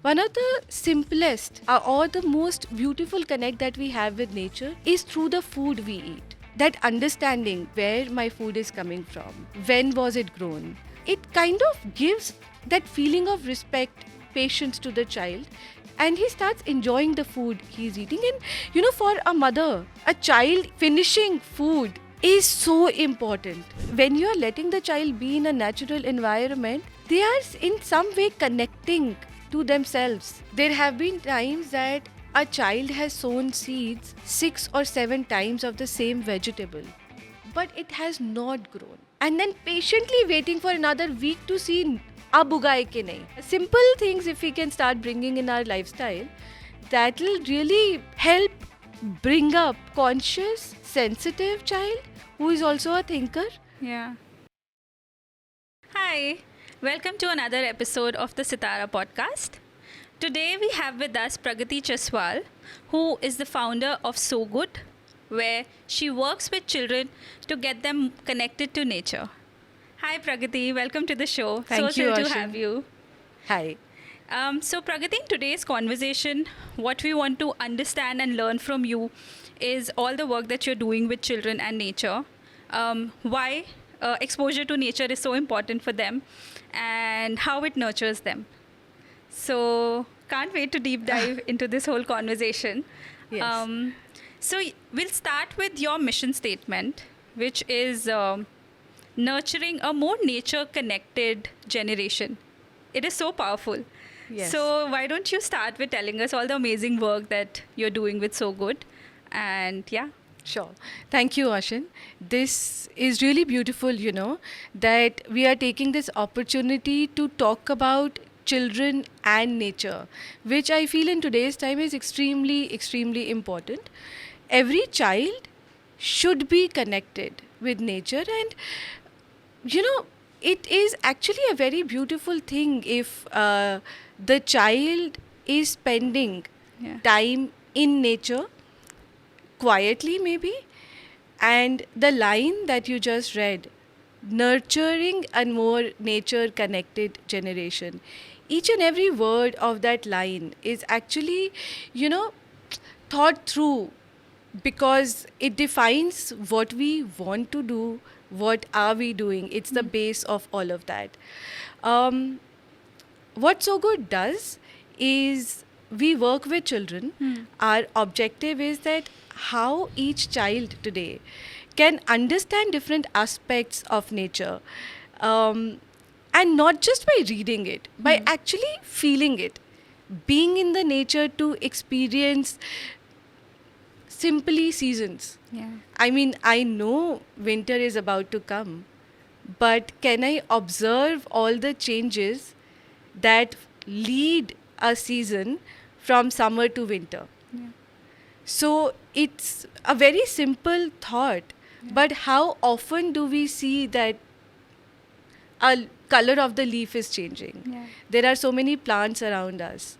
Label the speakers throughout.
Speaker 1: One of the simplest or the most beautiful connect that we have with nature is through the food we eat. That understanding where my food is coming from, when was it grown, it kind of gives that feeling of respect, patience to the child, and he starts enjoying the food he's eating. And for a mother, a child finishing food is so important. When you are letting the child be in a natural environment, they are in some way connecting to themselves. There have been times that a child has sown seeds 6 or 7 times of the same vegetable, but it has not grown. And then patiently waiting for another week to see ab ugaye ke nahi. Simple things, if we can start bringing in our lifestyle, that will really help bring up conscious, sensitive child who is also a thinker.
Speaker 2: Yeah. Hi, welcome to another episode of the Sitara podcast. Today we have with us Pragati Chaswal, who is the founder of So Good, where she works with children to get them connected to nature. Hi Pragati, welcome to the show.
Speaker 1: Thank you,
Speaker 2: thrilled to
Speaker 1: Ashin.
Speaker 2: have you.
Speaker 1: Hi.
Speaker 2: So Pragati, in today's conversation, what we want to understand and learn from you is all the work that you're doing with children and nature. Why exposure to nature is so important for them and how it nurtures them. So can't wait to deep dive into this whole conversation.
Speaker 1: Yes.
Speaker 2: So we'll start with your mission statement, which is nurturing a more nature connected generation. It is so powerful.
Speaker 1: Yes.
Speaker 2: So why don't you start with telling us all the amazing work that you're doing with So Good? And yeah.
Speaker 1: Sure. Thank you, Ashin. This is really beautiful, that we are taking this opportunity to talk about children and nature, which I feel in today's time is extremely, extremely important. Every child should be connected with nature, and it is actually a very beautiful thing if the child is spending
Speaker 2: Yeah.
Speaker 1: time in nature quietly, maybe. And the line that you just read, nurturing a more nature connected generation, each and every word of that line is actually thought through, because it defines what we want to do, what are we doing. It's the base of all of that. What So Good does is we work with children. Our objective is that how each child today can understand different aspects of nature, and not just by reading it, by actually feeling it, being in the nature to experience simply seasons.
Speaker 2: Yeah.
Speaker 1: I mean, I know winter is about to come, but can I observe all the changes that lead a season from summer to winter?
Speaker 2: Yeah.
Speaker 1: So it's a very simple thought, but how often do we see that a color of the leaf is changing?
Speaker 2: Yeah.
Speaker 1: There are so many plants around us.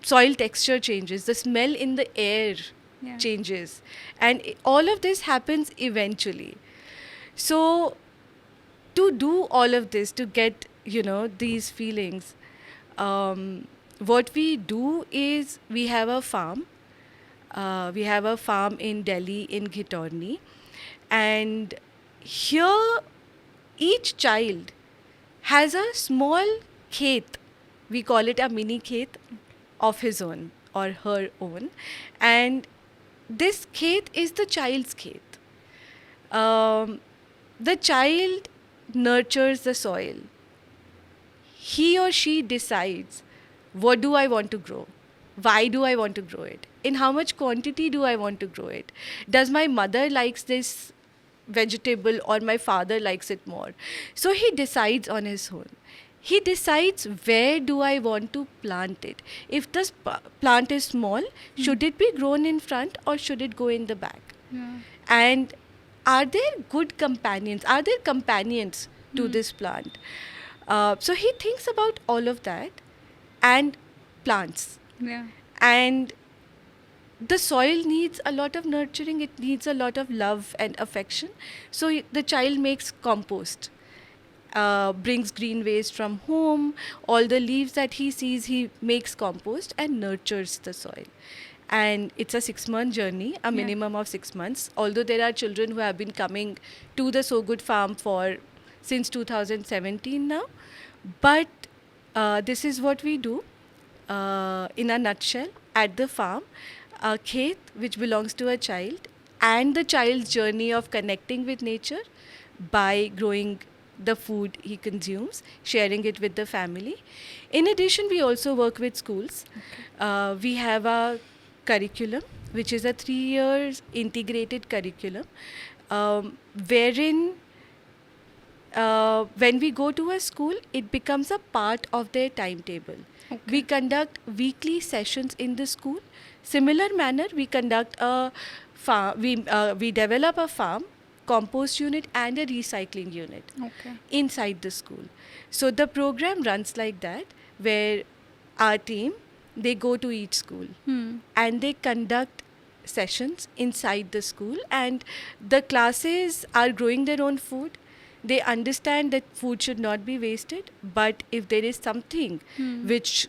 Speaker 1: Soil texture changes, the smell in the air
Speaker 2: Yeah.
Speaker 1: changes, and all of this happens eventually. So to do all of this, to get these feelings, what we do is we have a farm. We have a farm in Delhi, in Ghitorni, and here each child has a small khet. We call it a mini khet of his own or her own, and this khet is the child's khet. The child nurtures the soil. He or she decides, what do I want to grow? Why do I want to grow it? In how much quantity do I want to grow it? Does my mother likes this vegetable or my father likes it more? So he decides on his own. He decides, where do I want to plant it? If this plant is small, should it be grown in front or should it go in the back?
Speaker 2: Yeah.
Speaker 1: And are there good companions? Are there companions to this plant? So he thinks about all of that and plants.
Speaker 2: Yeah.
Speaker 1: And the soil needs a lot of nurturing, it needs a lot of love and affection. So the child makes compost. brings green waste from home. All the leaves that he sees, he makes compost and nurtures the soil. And it's a 6-month journey, a minimum of 6 months. Although there are children who have been coming to the So Good Farm for since 2017 now, but this is what we do in a nutshell at the farm. A khet which belongs to a child, and the child's journey of connecting with nature by growing the food he consumes, sharing it with the family. In addition, we also work with schools. We have a curriculum, which is a 3 years integrated curriculum, wherein when we go to a school, it becomes a part of their timetable. We conduct weekly sessions in the school. Similar manner, we conduct a farm. We develop a farm, compost unit, and a recycling unit inside the school. So the program runs like that, where our team, they go to each school and they conduct sessions inside the school, and the classes are growing their own food. They understand that food should not be wasted, but if there is something which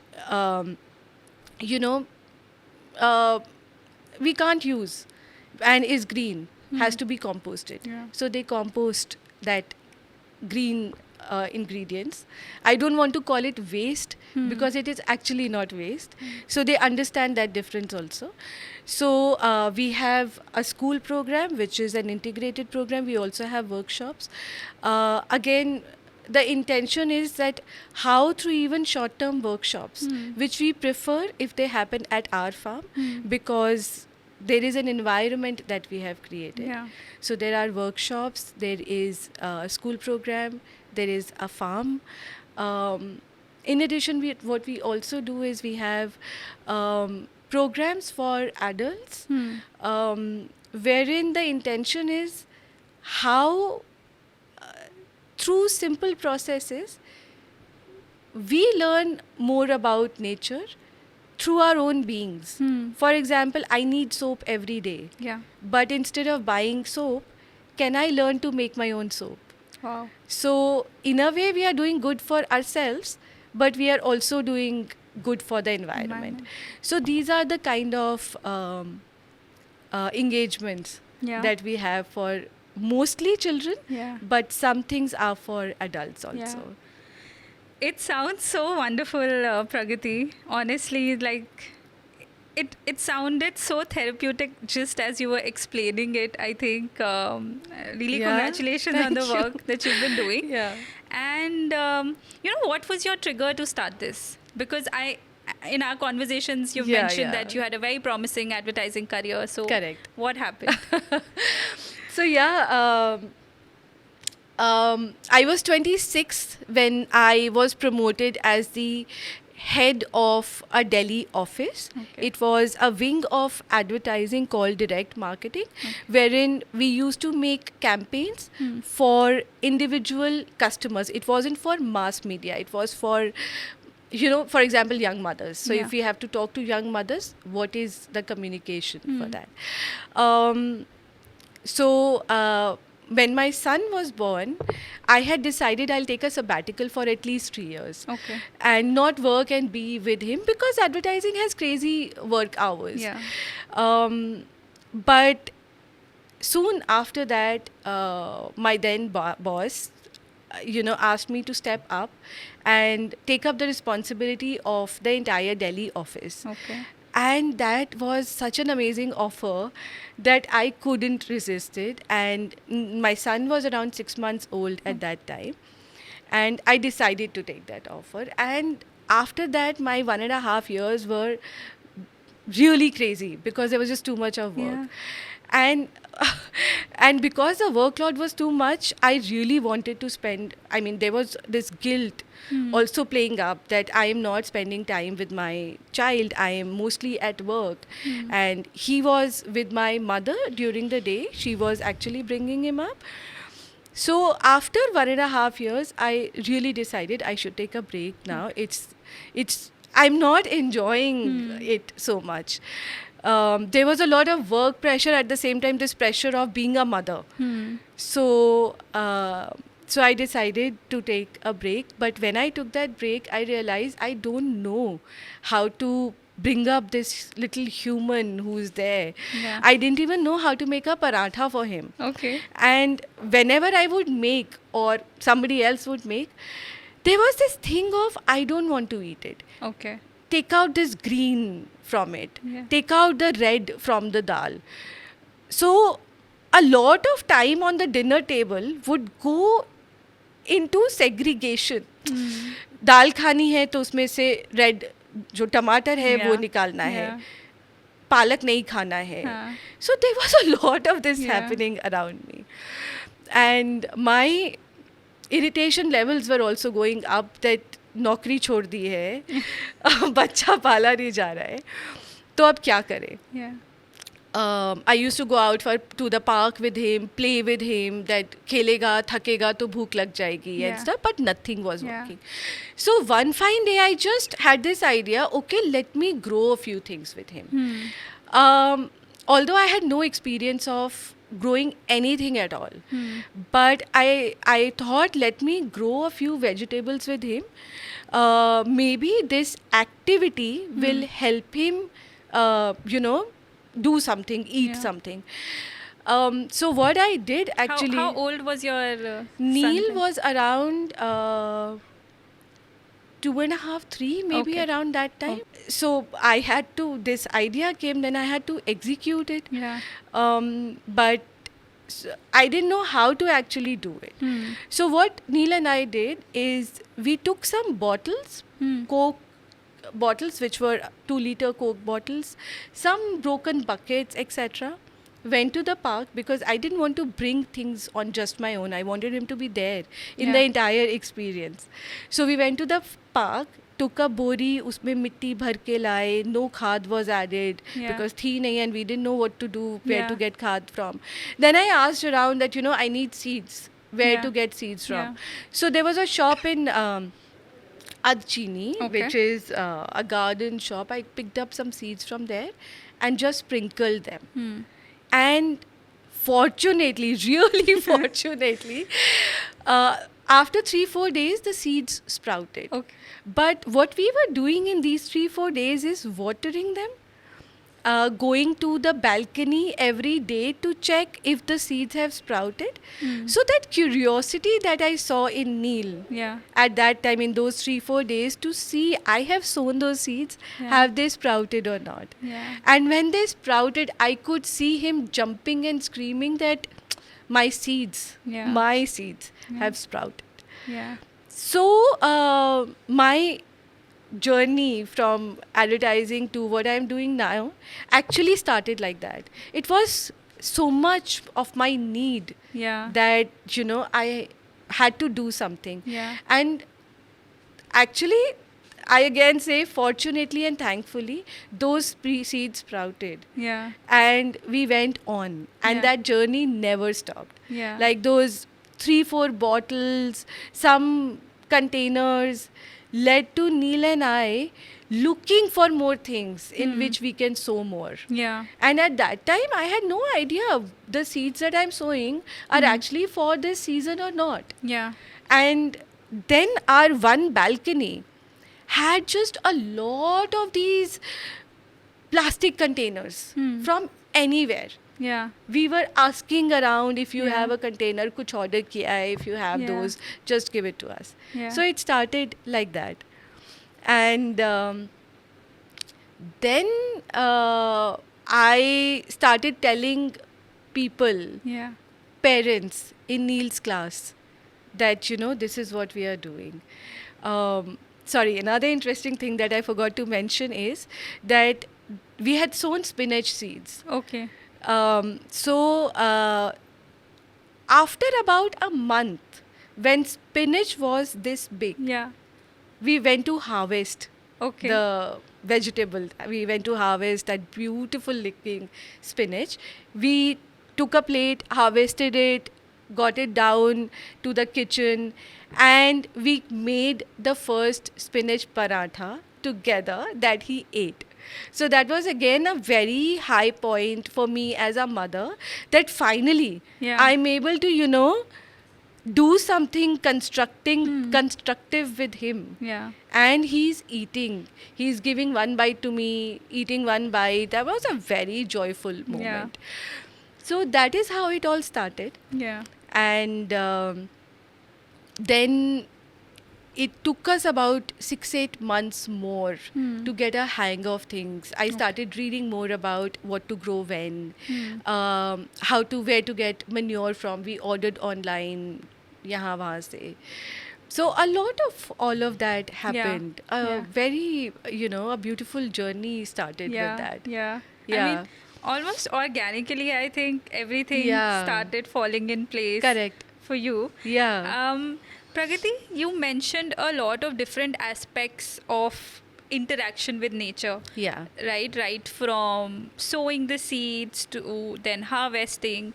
Speaker 1: we can't use and is green, has to be composted. So they compost that green ingredients. I don't want to call it waste because it is actually not waste. So they understand that difference also. So we have a school program, which is an integrated program. We also have workshops. Again, the intention is that how through even short-term workshops, which we prefer if they happen at our farm, because there is an environment that we have created. So there are workshops, there is a school program, there is a farm. In addition, what we also do is we have programs for adults, wherein the intention is how through simple processes we learn more about nature through our own beings. For example, I need soap every day. But instead of buying soap, can I learn to make my own soap?
Speaker 2: Wow.
Speaker 1: So in a way, we are doing good for ourselves, but we are also doing good for the environment. So these are the kind of engagements that we have for mostly children, but some things are for adults also.
Speaker 2: It sounds so wonderful, Pragati. Honestly, like it sounded so therapeutic just as you were explaining it. I think really congratulations on the work that you've been doing. And what was your trigger to start this? Because in our conversations, you've mentioned that you had a very promising advertising career. So
Speaker 1: correct.
Speaker 2: What happened?
Speaker 1: So I was 26 when I was promoted as the head of a Delhi office. It was a wing of advertising called direct marketing, wherein we used to make campaigns for individual customers. It wasn't for mass media. It was for, for example, young mothers. So if we have to talk to young mothers, what is the communication for that? When my son was born, I had decided I'll take a sabbatical for at least 3 years and not work and be with him, because advertising has crazy work hours. But soon after that, my then boss, asked me to step up and take up the responsibility of the entire Delhi office. And that was such an amazing offer that I couldn't resist it. And my son was around 6 months old at that time. And I decided to take that offer. And after that, my 1.5 years were really crazy because there was just too much of work. And because the workload was too much, I really wanted to spend, there was this guilt also playing up that I am not spending time with my child. I am mostly at work. And he was with my mother during the day. She was actually bringing him up. So after 1.5 years, I really decided I should take a break now. I'm not enjoying it so much. There was a lot of work pressure, at the same time this pressure of being a mother. So So I decided to take a break. But when I took that break, I realized I don't know how to bring up this little human who's there.
Speaker 2: Yeah.
Speaker 1: I didn't even know how to make a paratha for him.
Speaker 2: Okay.
Speaker 1: And whenever I would make or somebody else would make, there was this thing of I don't want to eat it.
Speaker 2: Okay.
Speaker 1: Take out this green from it.
Speaker 2: Yeah.
Speaker 1: Take out the red from the dal. So a lot of time on the dinner table would go into segregation. दाल खानी है तो उसमें से red जो टमाटर है वो
Speaker 2: Yeah.
Speaker 1: निकालना है,
Speaker 2: Yeah.
Speaker 1: पालक नहीं खाना है.
Speaker 2: हाँ.
Speaker 1: So there was a lot of this
Speaker 2: Yeah.
Speaker 1: happening around me. And my irritation levels were also going up that नौकरी छोड़ दी है, बच्चा पाला नहीं जा रहा है, तो अब क्या करें?
Speaker 2: Yeah.
Speaker 1: I used to go out to the park with him, play with him, that खेलेगा, थकेगा तो भूख लग जाएगी and
Speaker 2: Yeah.
Speaker 1: stuff, but nothing was
Speaker 2: Yeah.
Speaker 1: working. So one fine day I just had this idea, okay, let me grow a few things with him. Although I had no experience of growing anything at all, but I thought, let me grow a few vegetables with him. Maybe this activity will help him, do something, eat
Speaker 2: Yeah.
Speaker 1: something. So what I did actually,
Speaker 2: How old was your
Speaker 1: Neil
Speaker 2: son?
Speaker 1: was around 2.5, 3, maybe
Speaker 2: Okay.
Speaker 1: around that time. So I had to, this idea came, then I had to execute it.
Speaker 2: Yeah.
Speaker 1: But I didn't know how to actually do it. So what Neil and I did is we took some bottles, Coke bottles, which were 2-liter Coke bottles, some broken buckets, etc. Went to the park because I didn't want to bring things on just my own. I wanted him to be there in the
Speaker 2: Yeah.
Speaker 1: entire experience. So we went to the park, took a bori, उसमें मिट्टी भर के लाए, no खाद was added
Speaker 2: Yeah.
Speaker 1: because थी नहीं and we didn't know what to do, where
Speaker 2: Yeah.
Speaker 1: to get खाद from. Then I asked around that, I need seeds, where
Speaker 2: Yeah.
Speaker 1: to get seeds from.
Speaker 2: Yeah.
Speaker 1: So there was a shop in Adchini,
Speaker 2: Okay.
Speaker 1: which is a garden shop. I picked up some seeds from there and just sprinkled them. And fortunately, really fortunately, after 3-4 days, the seeds sprouted.
Speaker 2: Okay.
Speaker 1: But what we were doing in these 3-4 days is watering them, going to the balcony every day to check if the seeds have sprouted. So that curiosity that I saw in Neil
Speaker 2: Yeah.
Speaker 1: at that time, in those 3-4 days, to see I have sown those seeds,
Speaker 2: Yeah.
Speaker 1: have they sprouted or not?
Speaker 2: Yeah.
Speaker 1: And when they sprouted, I could see him jumping and screaming that my seeds,
Speaker 2: Yeah.
Speaker 1: my seeds
Speaker 2: Yeah.
Speaker 1: have sprouted.
Speaker 2: Yeah.
Speaker 1: So my journey from advertising to what I'm doing now actually started like that. It was so much of my need
Speaker 2: Yeah.
Speaker 1: that, I had to do something.
Speaker 2: Yeah.
Speaker 1: And actually, I again say, fortunately and thankfully, those seeds sprouted.
Speaker 2: Yeah.
Speaker 1: And we went on. And
Speaker 2: Yeah.
Speaker 1: that journey never stopped.
Speaker 2: Yeah.
Speaker 1: Like those 3-4 bottles, some containers led to Neil and I looking for more things in which we can sow more.
Speaker 2: Yeah.
Speaker 1: And at that time, I had no idea the seeds that I'm sowing are actually for this season or not.
Speaker 2: Yeah.
Speaker 1: And then our one balcony had just a lot of these plastic containers from anywhere.
Speaker 2: Yeah.
Speaker 1: We were asking around, if you
Speaker 2: Yeah.
Speaker 1: have a container, kuch order kiya hai, if you have
Speaker 2: Yeah.
Speaker 1: those, just give it to us.
Speaker 2: Yeah.
Speaker 1: So it started like that. And then I started telling people,
Speaker 2: Yeah.
Speaker 1: parents in Neil's class, that, this is what we are doing. Sorry, another interesting thing that I forgot to mention is that we had sown spinach seeds.
Speaker 2: Okay.
Speaker 1: So after about a month, when spinach was this big,
Speaker 2: Yeah.
Speaker 1: we went to harvest
Speaker 2: Okay.
Speaker 1: the vegetable. We went to harvest that beautiful looking spinach. We took a plate, harvested it, got it down to the kitchen, and we made the first spinach paratha together that he ate. So that was again a very high point for me as a mother, that finally
Speaker 2: Yeah.
Speaker 1: I'm able to, do something constructive with him.
Speaker 2: Yeah.
Speaker 1: And he's eating. He's giving one bite to me, eating one bite. That was a very joyful moment. So that is how it all started.
Speaker 2: Yeah.
Speaker 1: And then it took us about 6-8 months more to get a hang of things. I started reading more about what to grow when, where to get manure from. We ordered online, yahan wahan se. So a lot of all of that happened.
Speaker 2: Yeah.
Speaker 1: Very, a beautiful journey started with that.
Speaker 2: Yeah.
Speaker 1: Yeah.
Speaker 2: I mean, almost organically, I think everything
Speaker 1: Yeah.
Speaker 2: started falling in place.
Speaker 1: Correct.
Speaker 2: For you.
Speaker 1: Yeah.
Speaker 2: Pragati, you mentioned a lot of different aspects of interaction with nature.
Speaker 1: Yeah.
Speaker 2: Right from sowing the seeds to then harvesting.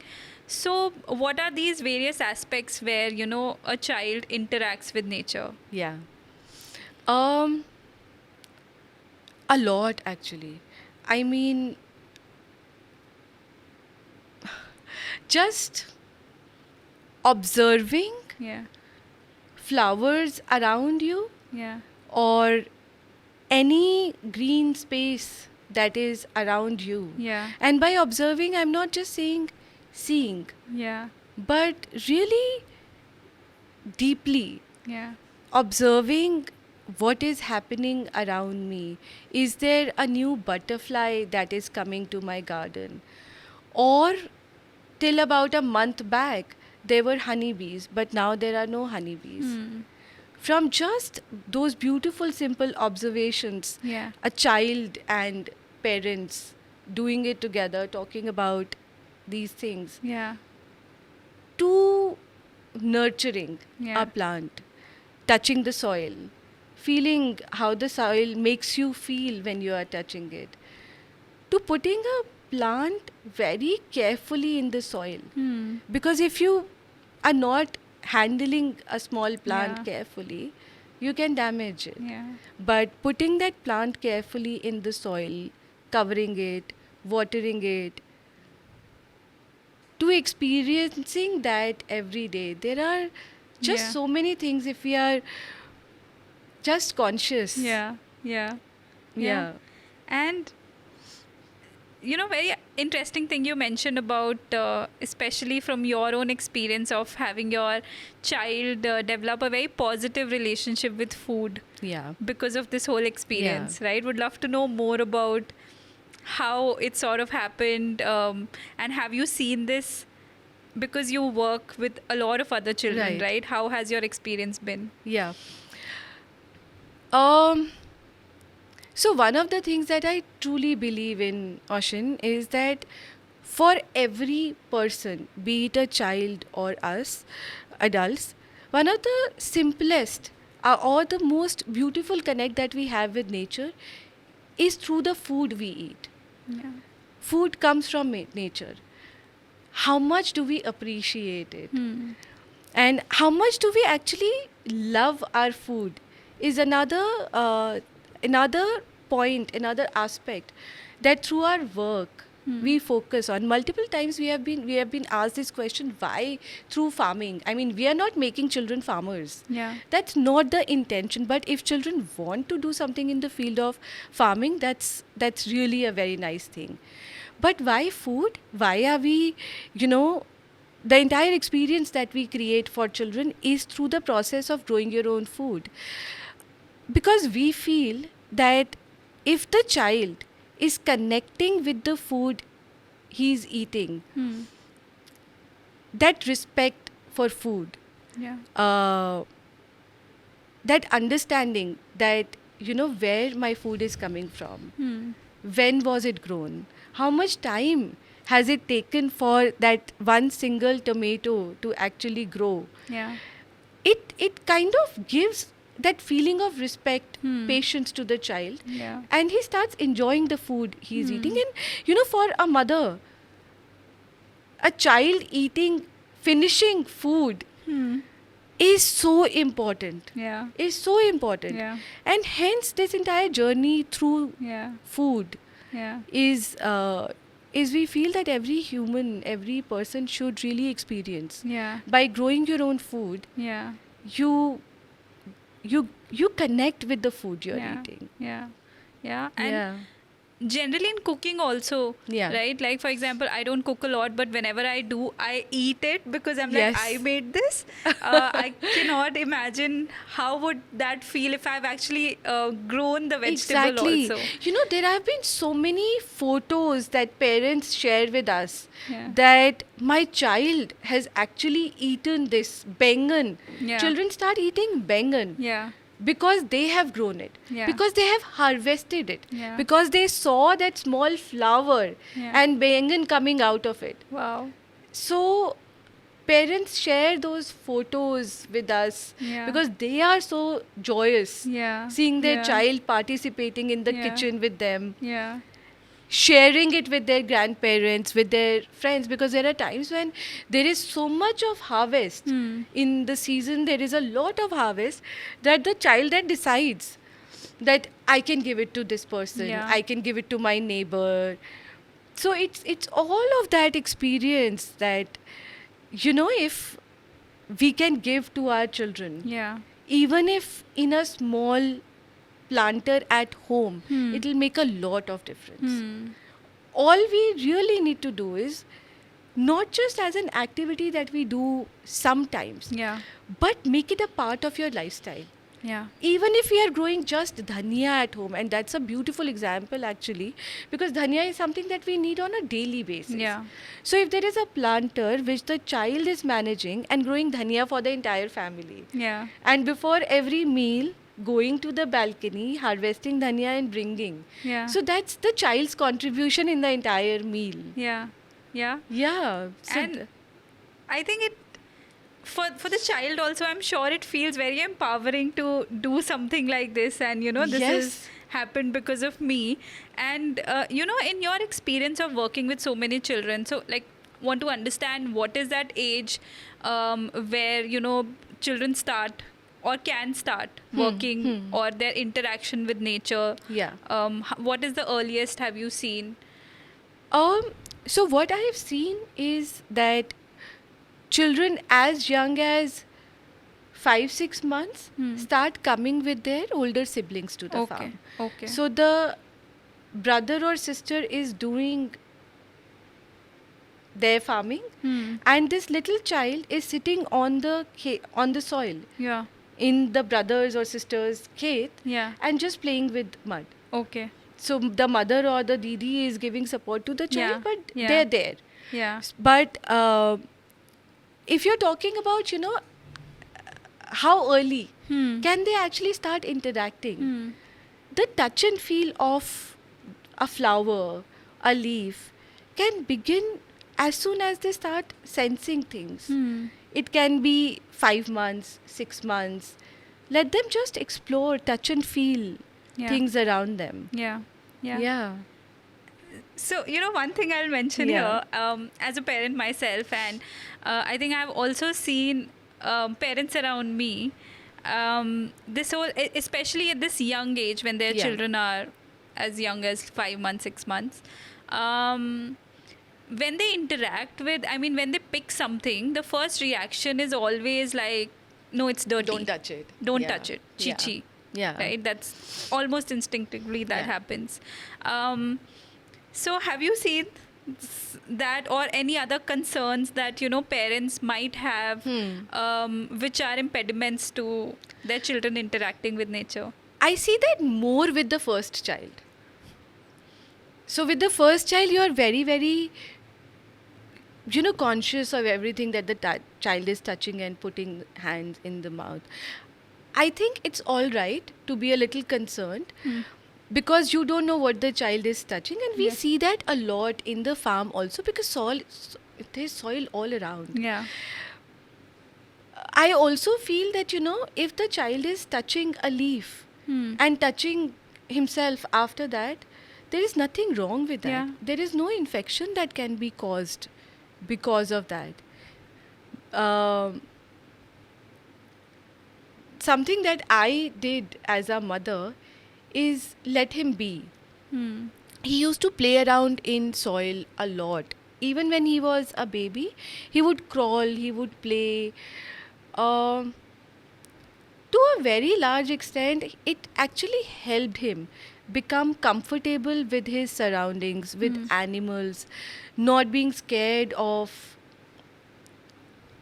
Speaker 2: So what are these various aspects where a child interacts with nature?
Speaker 1: Yeah. A lot actually. I mean, just observing
Speaker 2: Yeah.
Speaker 1: flowers around you
Speaker 2: Yeah.
Speaker 1: or any green space that is around you.
Speaker 2: Yeah.
Speaker 1: And by observing, I'm not just saying seeing,
Speaker 2: Yeah.
Speaker 1: but really deeply
Speaker 2: Yeah.
Speaker 1: observing what is happening around me. Is there a new butterfly that is coming to my garden? Or till about a month back, there were honeybees, but now there are no honeybees. From just those beautiful, simple observations,
Speaker 2: Yeah.
Speaker 1: a child and parents doing it together, talking about these things,
Speaker 2: Yeah.
Speaker 1: to nurturing
Speaker 2: Yeah.
Speaker 1: a plant, touching the soil, feeling how the soil makes you feel when you are touching it, to putting a plant very carefully in the soil. Because if you are not handling a small plant
Speaker 2: Yeah.
Speaker 1: carefully, you can damage it.
Speaker 2: Yeah.
Speaker 1: But putting that plant carefully in the soil, covering it, watering it, to experiencing that every day, there are just
Speaker 2: Yeah.
Speaker 1: so many things if we are just conscious.
Speaker 2: Yeah. Yeah.
Speaker 1: Yeah.
Speaker 2: And very interesting thing you mentioned about, especially from your own experience of having your child develop a very positive relationship with food
Speaker 1: Yeah.
Speaker 2: because of this whole experience, right? Would love to know more about how it sort of happened, and have you seen this because you work with a lot of other children,
Speaker 1: Right.
Speaker 2: right? How has your experience been?
Speaker 1: Yeah. So one of the things that I truly believe in, Oshin, is that for every person, be it a child or us, adults, one of the simplest or the most beautiful connect that we have with nature is through the food we eat.
Speaker 2: Yeah.
Speaker 1: Food comes from nature. How much do we appreciate it? And how much do we actually love our food is another point, another aspect that through our work we focus on. Multiple times we have been asked this question, why through farming? I mean, we are not making children farmers.
Speaker 2: Yeah.
Speaker 1: That's not the intention. But if children want to do something in the field of farming, that's really a very nice thing. But why food? Why are we, the entire experience that we create for children is through the process of growing your own food. Because we feel that if the child is connecting with the food he's eating, that respect for food,
Speaker 2: Yeah.
Speaker 1: that understanding that, where my food is coming from, when was it grown, how much time has it taken for that one single tomato to actually grow,
Speaker 2: Yeah.
Speaker 1: it kind of gives that feeling of respect, patience to the child.
Speaker 2: Yeah.
Speaker 1: And he starts enjoying the food he's eating. And, for a mother, a child finishing food is so important.
Speaker 2: Yeah.
Speaker 1: Is so important.
Speaker 2: Yeah.
Speaker 1: And hence, this entire journey through
Speaker 2: Yeah.
Speaker 1: food
Speaker 2: Yeah.
Speaker 1: is is we feel that every human, every person should really experience.
Speaker 2: Yeah.
Speaker 1: By growing your own food,
Speaker 2: Yeah.
Speaker 1: you you connect with the food you're
Speaker 2: Yeah.
Speaker 1: eating.
Speaker 2: Yeah. Yeah. And
Speaker 1: Yeah.
Speaker 2: generally in cooking also,
Speaker 1: Yeah.
Speaker 2: right? Like for example, I don't cook a lot, but whenever I do, I eat it because I'm
Speaker 1: Yes.
Speaker 2: like, I made this. I cannot imagine how would that feel if I've actually grown the vegetable
Speaker 1: Exactly.
Speaker 2: also.
Speaker 1: You know, there have been so many photos that parents share with us
Speaker 2: Yeah.
Speaker 1: that my child has actually eaten this bengan.
Speaker 2: Yeah.
Speaker 1: Children start eating bengan
Speaker 2: Yeah.
Speaker 1: because they have grown it,
Speaker 2: Yeah.
Speaker 1: because they have harvested it,
Speaker 2: Yeah.
Speaker 1: because they saw that small flower
Speaker 2: Yeah.
Speaker 1: and bengan coming out of it.
Speaker 2: Wow.
Speaker 1: So parents share those photos with us
Speaker 2: Yeah.
Speaker 1: because they are so joyous
Speaker 2: Yeah.
Speaker 1: seeing their
Speaker 2: Yeah.
Speaker 1: child participating in the
Speaker 2: Yeah.
Speaker 1: kitchen with them,
Speaker 2: Yeah.
Speaker 1: sharing it with their grandparents, with their friends, because there are times when there is so much of harvest in the season, there is a lot of harvest, that the child then decides that I can give it to this person,
Speaker 2: Yeah.
Speaker 1: I can give it to my neighbor. So it's all of that experience that, you know, if we can give to our children,
Speaker 2: Yeah.
Speaker 1: even if in a small planter at home,
Speaker 2: Hmm.
Speaker 1: it'll make a lot of difference.
Speaker 2: Hmm.
Speaker 1: All we really need to do is not just as an activity that we do sometimes,
Speaker 2: Yeah.
Speaker 1: but make it a part of your lifestyle.
Speaker 2: Yeah.
Speaker 1: Even if we are growing just dhania at home, and that's a beautiful example actually, because dhania is something that we need on a daily basis.
Speaker 2: Yeah.
Speaker 1: So if there is a planter which the child is managing and growing dhania for the entire family,
Speaker 2: Yeah.
Speaker 1: and before every meal going to the balcony, harvesting dhania and bringing.
Speaker 2: Yeah.
Speaker 1: So that's the child's contribution in the entire meal.
Speaker 2: Yeah. Yeah.
Speaker 1: Yeah. So
Speaker 2: And I think it for the child also, I'm sure it feels very empowering to do something like this, and you know, this
Speaker 1: Yes.
Speaker 2: has happened because of me. And you know, in your experience of working with so many children, so like want to understand what is that age where you know children start or can start working, or their interaction with nature.
Speaker 1: Yeah.
Speaker 2: What is the earliest have you seen?
Speaker 1: So what I have seen is that children as young as 5-6 months start coming with their older siblings to the
Speaker 2: Okay.
Speaker 1: farm.
Speaker 2: Okay.
Speaker 1: So the brother or sister is doing their farming, and this little child is sitting on the soil
Speaker 2: Yeah.
Speaker 1: in the brothers or sisters' khet
Speaker 2: Yeah.
Speaker 1: and just playing with mud.
Speaker 2: Okay.
Speaker 1: So the mother or the didi is giving support to the child,
Speaker 2: Yeah,
Speaker 1: but
Speaker 2: yeah.
Speaker 1: they're there.
Speaker 2: Yeah.
Speaker 1: But if you're talking about, you know, how early can they actually start interacting? The touch and feel of a flower, a leaf, can begin as soon as they start sensing things. It can be 5 months, 6 months. Let them just explore, touch and feel
Speaker 2: Yeah.
Speaker 1: things around them.
Speaker 2: Yeah. Yeah.
Speaker 1: Yeah.
Speaker 2: So, you know, one thing I'll mention
Speaker 1: Yeah.
Speaker 2: here, as a parent myself, and I think I've also seen parents around me, this whole, especially at this young age when their
Speaker 1: Yeah.
Speaker 2: children are as young as 5 months, 6 months, when they interact with, I mean, when they pick something, the first reaction is always like, no, it's dirty.
Speaker 1: Don't touch it.
Speaker 2: Don't
Speaker 1: Yeah.
Speaker 2: touch it. Chi
Speaker 1: Yeah.
Speaker 2: chi.
Speaker 1: Yeah.
Speaker 2: Right? That's almost instinctively that
Speaker 1: Yeah.
Speaker 2: happens. So have you seen that or any other concerns that, you know, parents might have which are impediments to their children interacting with nature?
Speaker 1: I see that more with the first child. So with the first child, you are very, very, you know, conscious of everything that the child is touching and putting hands in the mouth. I think it's all right to be a little concerned because you don't know what the child is touching, and we
Speaker 2: Yes.
Speaker 1: see that a lot in the farm also because there's soil all around.
Speaker 2: Yeah.
Speaker 1: I also feel that, you know, if the child is touching a leaf and touching himself after that, there is nothing wrong with that.
Speaker 2: Yeah.
Speaker 1: There is no infection that can be caused because of that. Something that I did as a mother is let him be. he used to play around in soil a lot. Even when he was a baby, he would crawl, he would play. Um, to a very large extent, it actually helped him become comfortable with his surroundings, with animals, not being scared of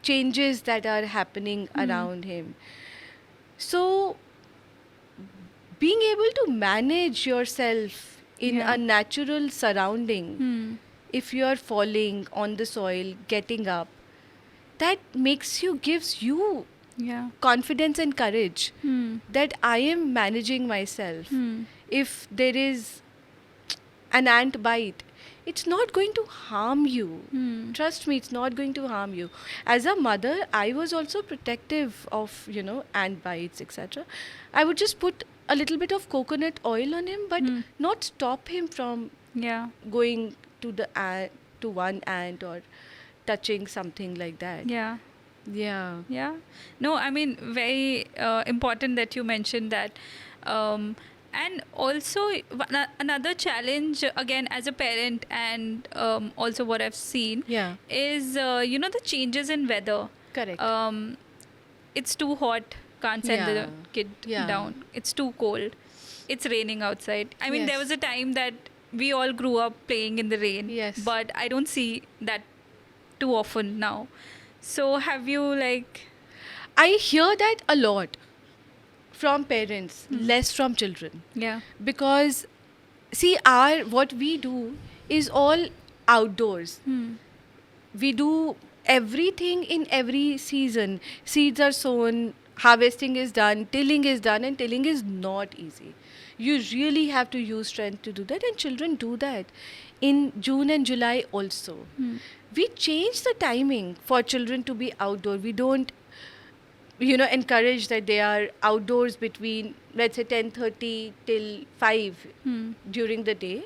Speaker 1: changes that are happening around him. So, being able to manage yourself in
Speaker 2: Yeah.
Speaker 1: a natural surrounding,
Speaker 2: Hmm.
Speaker 1: if you are falling on the soil, getting up, that gives you
Speaker 2: Yeah.
Speaker 1: confidence and courage
Speaker 2: Hmm.
Speaker 1: that I am managing myself.
Speaker 2: Hmm.
Speaker 1: If there is an ant bite, it's not going to harm you.
Speaker 2: Hmm.
Speaker 1: Trust me, it's not going to harm you. As a mother, I was also protective of, ant bites, etc. I would just put a little bit of coconut oil on him, but not stop him from
Speaker 2: Yeah.
Speaker 1: going to the ant, to one ant or touching something like that.
Speaker 2: Yeah.
Speaker 1: Yeah.
Speaker 2: Yeah. No, I mean, very important that you mentioned that. And also, another challenge, again, as a parent, and also what I've seen
Speaker 1: Yeah.
Speaker 2: is, the changes in weather.
Speaker 1: Correct.
Speaker 2: It's too hot, can't send the
Speaker 1: Yeah.
Speaker 2: kid
Speaker 1: Yeah.
Speaker 2: down. It's too cold. It's raining outside. I mean, there
Speaker 1: Yes.
Speaker 2: was a time that we all grew up playing in the rain.
Speaker 1: Yes.
Speaker 2: But I don't see that too often now. So have you
Speaker 1: I hear that a lot from parents, less from children.
Speaker 2: yeah.
Speaker 1: Because, see, what we do is all outdoors. We do everything in every season. Seeds are sown, harvesting is done, tilling is done, and tilling is not easy. You really have to use strength to do that, and children do that in June and July also. We change the timing for children to be outdoor. We don't encourage that they are outdoors between, let's say, 10:30 till 5 during the day.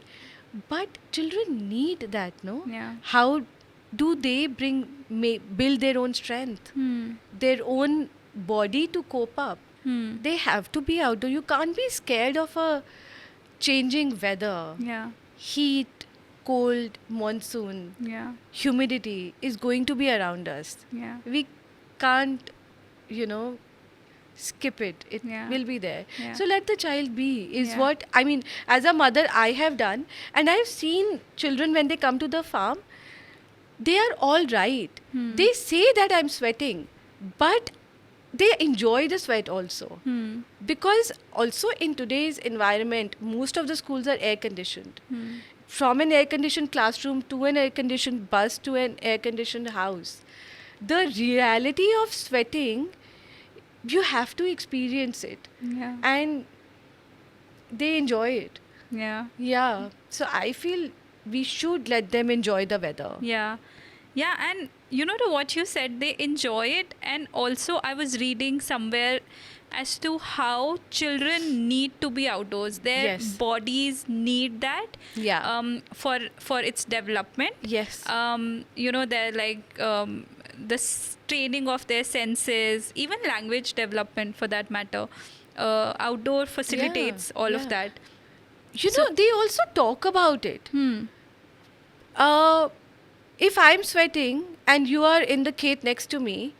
Speaker 1: But children need that, no?
Speaker 2: Yeah.
Speaker 1: How do they build their own strength, their own body to cope up? They have to be outdoor. You can't be scared of a changing weather.
Speaker 2: Yeah.
Speaker 1: Heat, cold, monsoon,
Speaker 2: Yeah.
Speaker 1: humidity is going to be around us.
Speaker 2: Yeah.
Speaker 1: We can't, skip it. It
Speaker 2: Yeah.
Speaker 1: will be there.
Speaker 2: Yeah.
Speaker 1: So let the child be, is
Speaker 2: Yeah.
Speaker 1: what I mean. As a mother, I have done, and I've seen children when they come to the farm, they are all right. They say that I'm sweating, but they enjoy the sweat also. Because also in today's environment, most of the schools are air conditioned. From an air conditioned classroom to an air conditioned bus to an air conditioned house. The reality of sweating, you have to experience it.
Speaker 2: Yeah.
Speaker 1: And they enjoy it.
Speaker 2: Yeah.
Speaker 1: Yeah. So I feel we should let them enjoy the weather.
Speaker 2: Yeah. Yeah, and to what you said, they enjoy it. And also, I was reading somewhere as to how children need to be outdoors. Their
Speaker 1: Yes.
Speaker 2: bodies need that.
Speaker 1: Yeah.
Speaker 2: For its development.
Speaker 1: Yes.
Speaker 2: They're the training of their senses, even language development for that matter. Outdoor facilitates all of
Speaker 1: yeah.
Speaker 2: that.
Speaker 1: They also talk about it. If I'm sweating and you are in the khet next to me,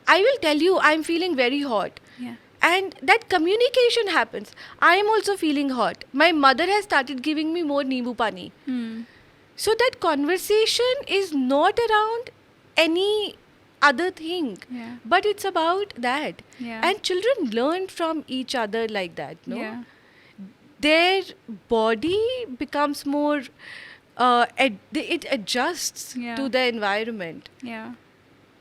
Speaker 1: I will tell you I'm feeling very hot.
Speaker 2: Yeah.
Speaker 1: And that communication happens. I am also feeling hot. My mother has started giving me more Nimbu Pani. So that conversation is not around any other thing.
Speaker 2: Yeah.
Speaker 1: But it's about that.
Speaker 2: Yeah.
Speaker 1: And children learn from each other like that, no?
Speaker 2: Yeah.
Speaker 1: Their body becomes more, it adjusts
Speaker 2: Yeah.
Speaker 1: to the environment.
Speaker 2: Yeah.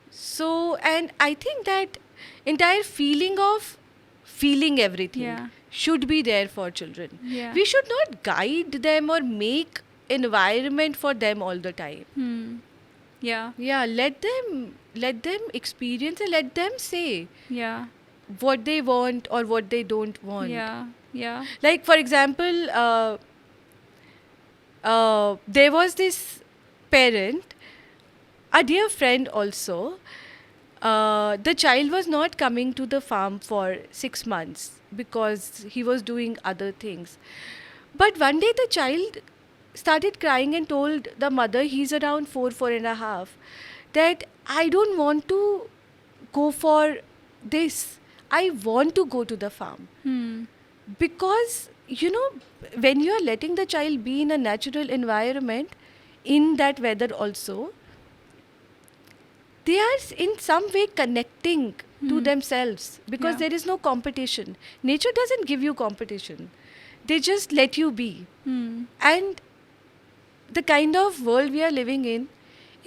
Speaker 1: So, and I think that entire feeling of feeling everything
Speaker 2: Yeah.
Speaker 1: should be there for children.
Speaker 2: Yeah.
Speaker 1: We should not guide them or make environment for them all the time.
Speaker 2: Yeah.
Speaker 1: Yeah, let them experience and let them say
Speaker 2: Yeah.
Speaker 1: what they want or what they don't want.
Speaker 2: Yeah. Yeah.
Speaker 1: Like, for example, there was this parent, a dear friend also. The child was not coming to the farm for 6 months because he was doing other things. But one day the child started crying and told the mother, he's around 4.5, that I don't want to go for this. I want to go to the farm. Because, when you are letting the child be in a natural environment, in that weather also, they are in some way connecting to themselves, because
Speaker 2: Yeah.
Speaker 1: there is no competition. Nature doesn't give you competition. They just let you be. And the kind of world we are living in,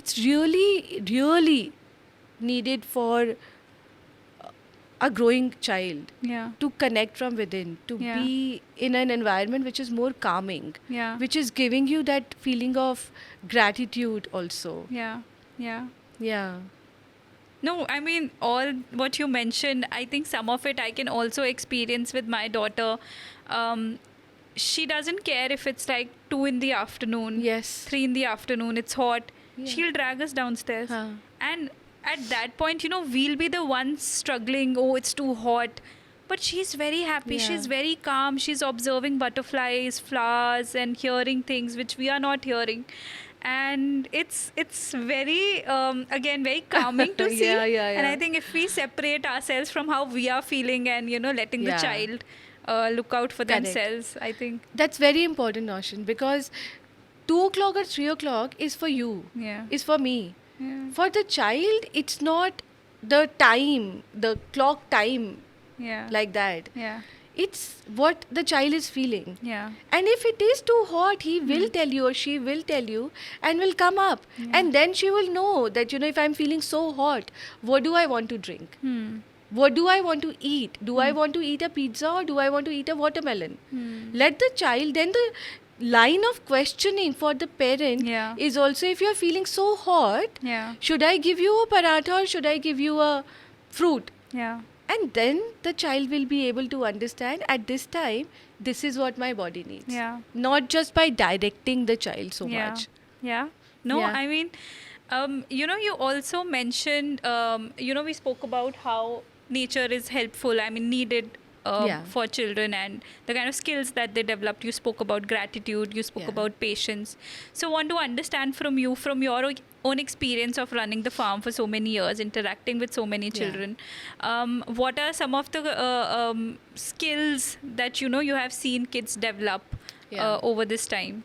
Speaker 1: it's really, really needed for a growing child
Speaker 2: Yeah.
Speaker 1: to connect from within, to
Speaker 2: Yeah.
Speaker 1: be in an environment which is more calming,
Speaker 2: Yeah.
Speaker 1: which is giving you that feeling of gratitude also.
Speaker 2: Yeah. Yeah.
Speaker 1: Yeah.
Speaker 2: No, I mean, all what you mentioned, I think some of it I can also experience with my daughter. Um, she doesn't care if it's like 2 in the afternoon,
Speaker 1: Yes.
Speaker 2: 3 in the afternoon, it's hot.
Speaker 1: Yeah.
Speaker 2: She'll drag us downstairs.
Speaker 1: Huh.
Speaker 2: And at that point, we'll be the ones struggling. Oh, it's too hot. But she's very happy.
Speaker 1: Yeah.
Speaker 2: She's very calm. She's observing butterflies, flowers, and hearing things which we are not hearing. And it's very again very calming to see.
Speaker 1: Yeah, yeah,
Speaker 2: And I
Speaker 1: yeah.
Speaker 2: think if we separate ourselves from how we are feeling and letting the
Speaker 1: Yeah.
Speaker 2: child look out for
Speaker 1: Correct.
Speaker 2: themselves, I think
Speaker 1: That's very important, Notion, because 2 o'clock or 3 o'clock is for you,
Speaker 2: yeah,
Speaker 1: is for me.
Speaker 2: yeah,
Speaker 1: For the child, it's not the time, the clock time
Speaker 2: yeah,
Speaker 1: like that.
Speaker 2: yeah,
Speaker 1: It's what the child is feeling.
Speaker 2: yeah,
Speaker 1: And if it is too hot, he will tell you or she will tell you and will come up. And then she will know that, if I'm feeling so hot, what do I want to drink? What do I want to eat? Do I want to eat a pizza or do I want to eat a watermelon? Let the child, then the line of questioning for the parent
Speaker 2: Yeah.
Speaker 1: is also, if you're feeling so hot,
Speaker 2: yeah,
Speaker 1: should I give you a paratha or should I give you a fruit?
Speaker 2: yeah,
Speaker 1: And then the child will be able to understand, at this time, this is what my body needs.
Speaker 2: yeah.
Speaker 1: Not just by directing the child so
Speaker 2: Yeah.
Speaker 1: much.
Speaker 2: Yeah. No,
Speaker 1: Yeah.
Speaker 2: I mean, you also mentioned, we spoke about how nature is helpful, I mean, needed
Speaker 1: Yeah.
Speaker 2: for children and the kind of skills that they developed. You spoke about gratitude, you spoke
Speaker 1: Yeah.
Speaker 2: about patience. So, want to understand from you, from your own experience of running the farm for so many years, interacting with so many
Speaker 1: Yeah.
Speaker 2: children, what are some of the skills that you have seen kids develop
Speaker 1: Yeah.
Speaker 2: over this time?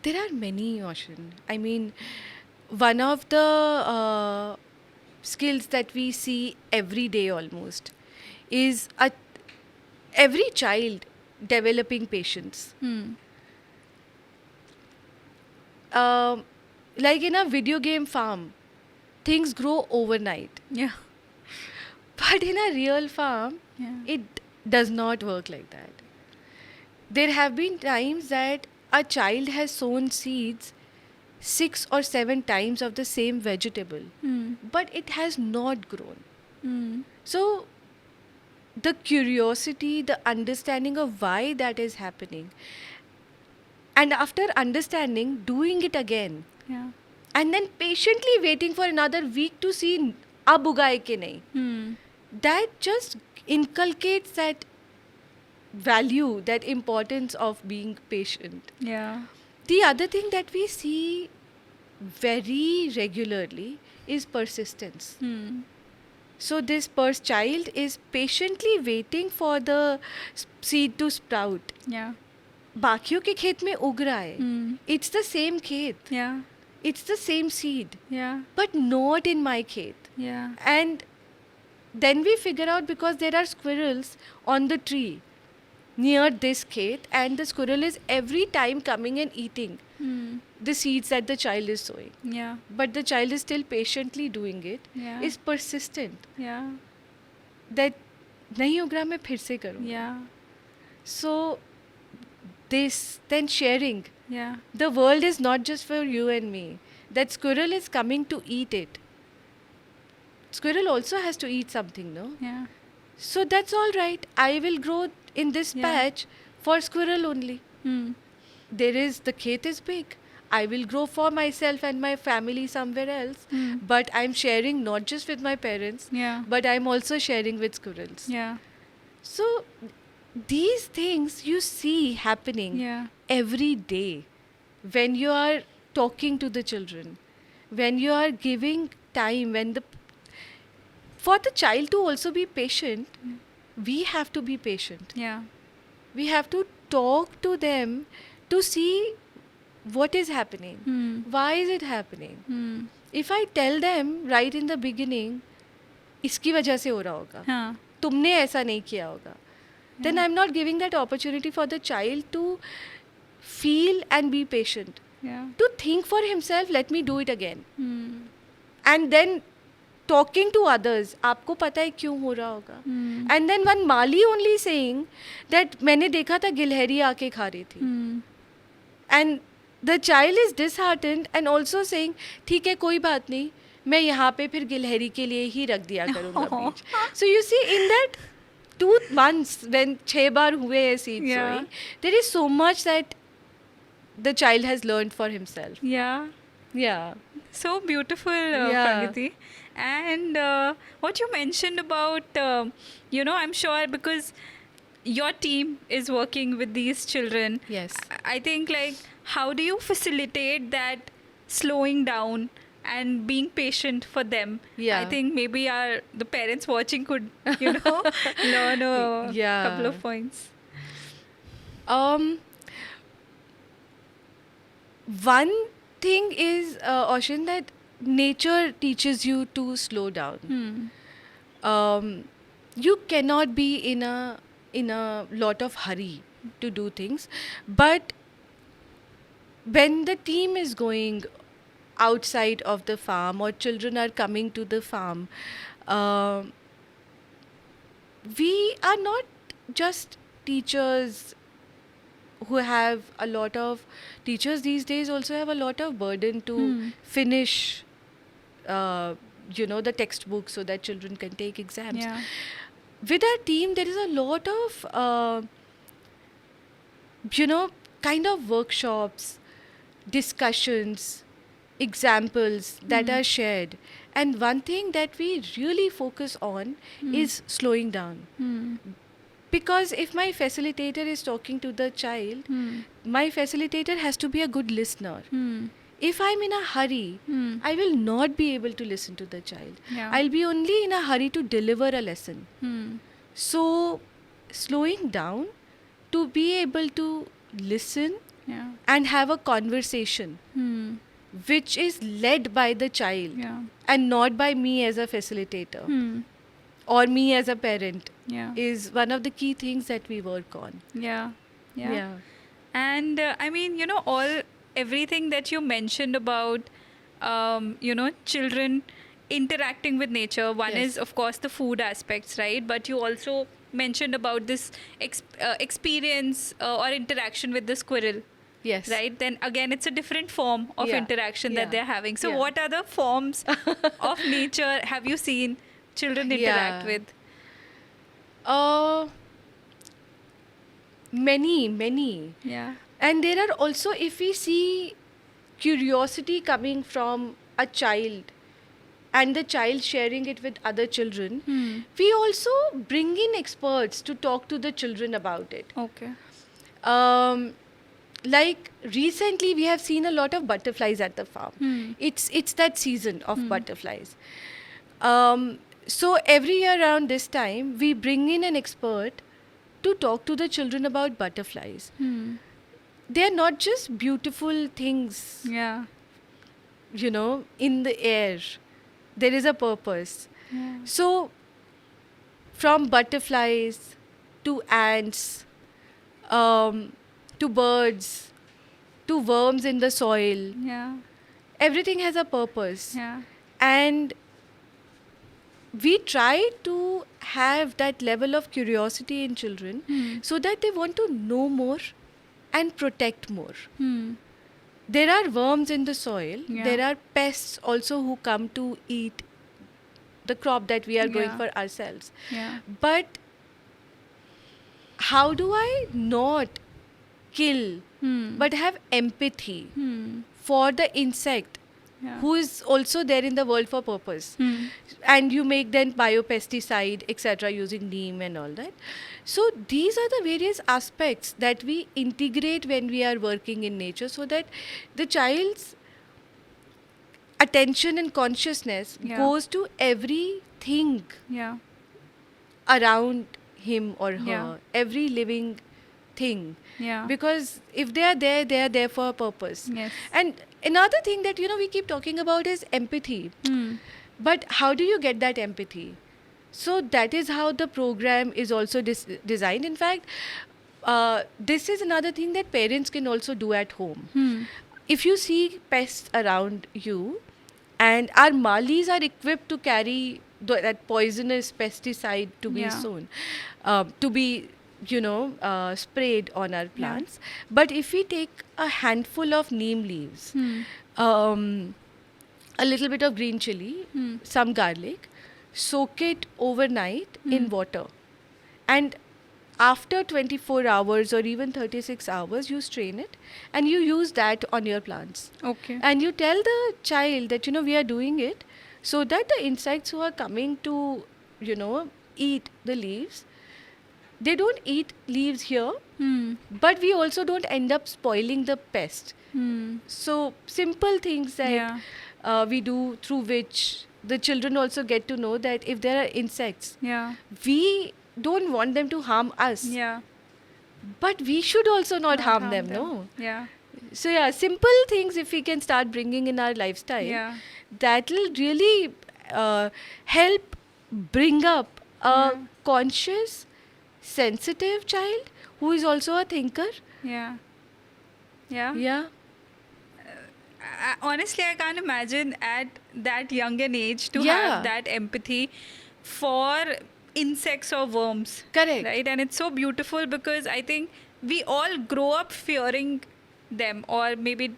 Speaker 1: There are many, Ocean. I mean, one of the skills that we see every day almost is every child developing patience. Like in a video game farm, things grow overnight.
Speaker 2: Yeah.
Speaker 1: But in a real farm,
Speaker 2: Yeah.
Speaker 1: it does not work like that. There have been times that a child has sown seeds 6 or 7 times of the same vegetable, but it has not grown. So, the curiosity, the understanding of why that is happening, and after understanding, doing it again,
Speaker 2: Yeah.
Speaker 1: and then patiently waiting for another week to see ab ugaye ke nahi. That just inculcates that value, that importance of being patient.
Speaker 2: Yeah.
Speaker 1: The other thing that we see very regularly is persistence. So this child is patiently waiting for the seed to sprout.
Speaker 2: Yeah.
Speaker 1: बाकियों के खेत में उग रहा है. It's the same खेत.
Speaker 2: Yeah.
Speaker 1: It's the same seed.
Speaker 2: Yeah.
Speaker 1: But not in my खेत.
Speaker 2: Yeah.
Speaker 1: And then we figure out, because there are squirrels on the tree near this khet, and the squirrel is every time coming and eating the seeds that the child is sowing.
Speaker 2: Yeah.
Speaker 1: But the child is still patiently doing it,
Speaker 2: Yeah.
Speaker 1: is persistent.
Speaker 2: Yeah.
Speaker 1: That nahi ugra मैं फिर से करूँ.
Speaker 2: Yeah.
Speaker 1: So this, then sharing.
Speaker 2: Yeah.
Speaker 1: The world is not just for you and me. That squirrel is coming to eat it. Squirrel also has to eat something, no?
Speaker 2: Yeah.
Speaker 1: So that's all right. I will grow in this
Speaker 2: Yeah.
Speaker 1: patch for squirrel only. The khet is big. I will grow for myself and my family somewhere else. But I'm sharing not just with my parents,
Speaker 2: Yeah.
Speaker 1: but I'm also sharing with squirrels.
Speaker 2: Yeah.
Speaker 1: So these things you see happening
Speaker 2: Yeah.
Speaker 1: every day when you are talking to the children, when you are giving time, when the for the child to also be patient, we have to be patient.
Speaker 2: Yeah.
Speaker 1: We have to talk to them to see what is happening.
Speaker 2: Hmm.
Speaker 1: Why is it happening?
Speaker 2: Hmm.
Speaker 1: If I tell them right in the beginning, इसकी वजह से हो रहा होगा,
Speaker 2: हाँ.
Speaker 1: तुमने ऐसा नहीं किया होगा, then I'm not giving that opportunity for the child to feel and be patient.
Speaker 2: Yeah.
Speaker 1: To think for himself, let me do it again.
Speaker 2: Hmm.
Speaker 1: And then talking to others, आपको पता है क्यों हो रहा होगा.
Speaker 2: Hmm.
Speaker 1: And then one Mali only saying that मैंने देखा था गिलहरी आके खा रही थी.
Speaker 2: Hmm.
Speaker 1: And the child is disheartened and also saying ठीक है कोई बात नहीं, मैं यहाँ पे फिर गिलहरी के लिए ही रख दिया करूँगा बीज. So you see in that 2 months when 6 बार हुए हैं seed
Speaker 2: Yeah.
Speaker 1: sowing, there is so much that the child has learned for himself.
Speaker 2: Yeah.
Speaker 1: Yeah.
Speaker 2: So beautiful,
Speaker 1: Yeah.
Speaker 2: Pragati. And what you mentioned about, I'm sure because your team is working with these children.
Speaker 1: Yes.
Speaker 2: I think, like, how do you facilitate that slowing down and being patient for them?
Speaker 1: Yeah.
Speaker 2: I think maybe the parents watching could, learn a
Speaker 1: Yeah.
Speaker 2: couple of points.
Speaker 1: One thing is, Oshin, that nature teaches you to slow down. You cannot be in a lot of hurry to do things, but when the team is going outside of the farm or children are coming to the farm, we are not just teachers who have a lot of teachers these days also have a lot of burden to finish the textbook so that children can take exams.
Speaker 2: Yeah.
Speaker 1: With our team there is a lot of kind of workshops, discussions, examples that are shared, and one thing that we really focus on is slowing down. Because if my facilitator is talking to the child, my facilitator has to be a good listener. If I'm in a hurry, I will not be able to listen to the child.
Speaker 2: Yeah.
Speaker 1: I'll be only in a hurry to deliver a lesson. So, slowing down to be able to listen
Speaker 2: Yeah.
Speaker 1: and have a conversation which is led by the child
Speaker 2: Yeah.
Speaker 1: and not by me as a facilitator or me as a parent
Speaker 2: Yeah.
Speaker 1: is one of the key things that we work on.
Speaker 2: Yeah.
Speaker 1: Yeah.
Speaker 2: And I mean, everything that you mentioned about, children interacting with nature. One
Speaker 1: Yes.
Speaker 2: is, of course, the food aspects, right? But you also mentioned about this experience or interaction with the squirrel,
Speaker 1: Yes.
Speaker 2: right? Then again, it's a different form of
Speaker 1: Yeah.
Speaker 2: interaction
Speaker 1: Yeah.
Speaker 2: that they're having. So,
Speaker 1: Yeah.
Speaker 2: what other forms of nature have you seen children interact
Speaker 1: Yeah.
Speaker 2: with?
Speaker 1: Many.
Speaker 2: Yeah.
Speaker 1: And there are also, if we see curiosity coming from a child and the child sharing it with other children, we also bring in experts to talk to the children about it.
Speaker 2: Okay.
Speaker 1: Like recently we have seen a lot of butterflies at the farm. It's that season of butterflies. So every year around this time we bring in an expert to talk to the children about butterflies. They are not just beautiful things,
Speaker 2: Yeah.
Speaker 1: in the air. There is a purpose.
Speaker 2: Yeah.
Speaker 1: So, from butterflies to ants, to birds, to worms in the soil,
Speaker 2: Yeah.
Speaker 1: everything has a purpose.
Speaker 2: Yeah.
Speaker 1: And we try to have that level of curiosity in children so that they want to know more and protect more. There are worms in the soil.
Speaker 2: Yeah.
Speaker 1: There are pests also who come to eat the crop that we are growing
Speaker 2: Yeah.
Speaker 1: for ourselves.
Speaker 2: Yeah.
Speaker 1: But how do I not kill but have empathy for the insect
Speaker 2: Yeah.
Speaker 1: who is also there in the world for purpose. And you make then biopesticide, etc., using neem and all that. So these are the various aspects that we integrate when we are working in nature, so that the child's attention and consciousness
Speaker 2: Yeah.
Speaker 1: goes to everything
Speaker 2: Yeah.
Speaker 1: around him or her,
Speaker 2: Yeah.
Speaker 1: every living thing.
Speaker 2: Yeah.
Speaker 1: Because if they are there for a purpose.
Speaker 2: Yes.
Speaker 1: And another thing that, we keep talking about is empathy.
Speaker 2: Hmm.
Speaker 1: But how do you get that empathy? So that is how the program is also designed. In fact, this is another thing that parents can also do at home.
Speaker 2: Hmm.
Speaker 1: If you see pests around you, and our malis are equipped to carry that poisonous pesticide to be
Speaker 2: Yeah.
Speaker 1: sown, to be, sprayed on our plants. But if we take a handful of neem leaves,
Speaker 2: Hmm.
Speaker 1: a little bit of green chili,
Speaker 2: Hmm.
Speaker 1: some garlic, soak it overnight in water, and after 24 hours or even 36 hours, you strain it and you use that on your plants.
Speaker 2: Okay.
Speaker 1: And you tell the child that, we are doing it so that the insects who are coming to, eat the leaves, they don't eat leaves here,
Speaker 2: Hmm.
Speaker 1: but we also don't end up spoiling the pest.
Speaker 2: Hmm.
Speaker 1: So simple things that
Speaker 2: Yeah.
Speaker 1: we do, through which the children also get to know that if there are insects,
Speaker 2: Yeah.
Speaker 1: we don't want them to harm us.
Speaker 2: Yeah.
Speaker 1: But we should also not harm them,
Speaker 2: them.
Speaker 1: no?
Speaker 2: Yeah.
Speaker 1: So yeah, simple things if we can start bringing in our lifestyle,
Speaker 2: Yeah.
Speaker 1: that will really help bring up a conscious, sensitive child who is also a thinker.
Speaker 2: Yeah. Yeah.
Speaker 1: Yeah.
Speaker 2: Honestly, I can't imagine at that young an age to
Speaker 1: Yeah.
Speaker 2: have that empathy for insects or worms.
Speaker 1: Correct.
Speaker 2: Right? And it's so beautiful because I think we all grow up fearing them or maybe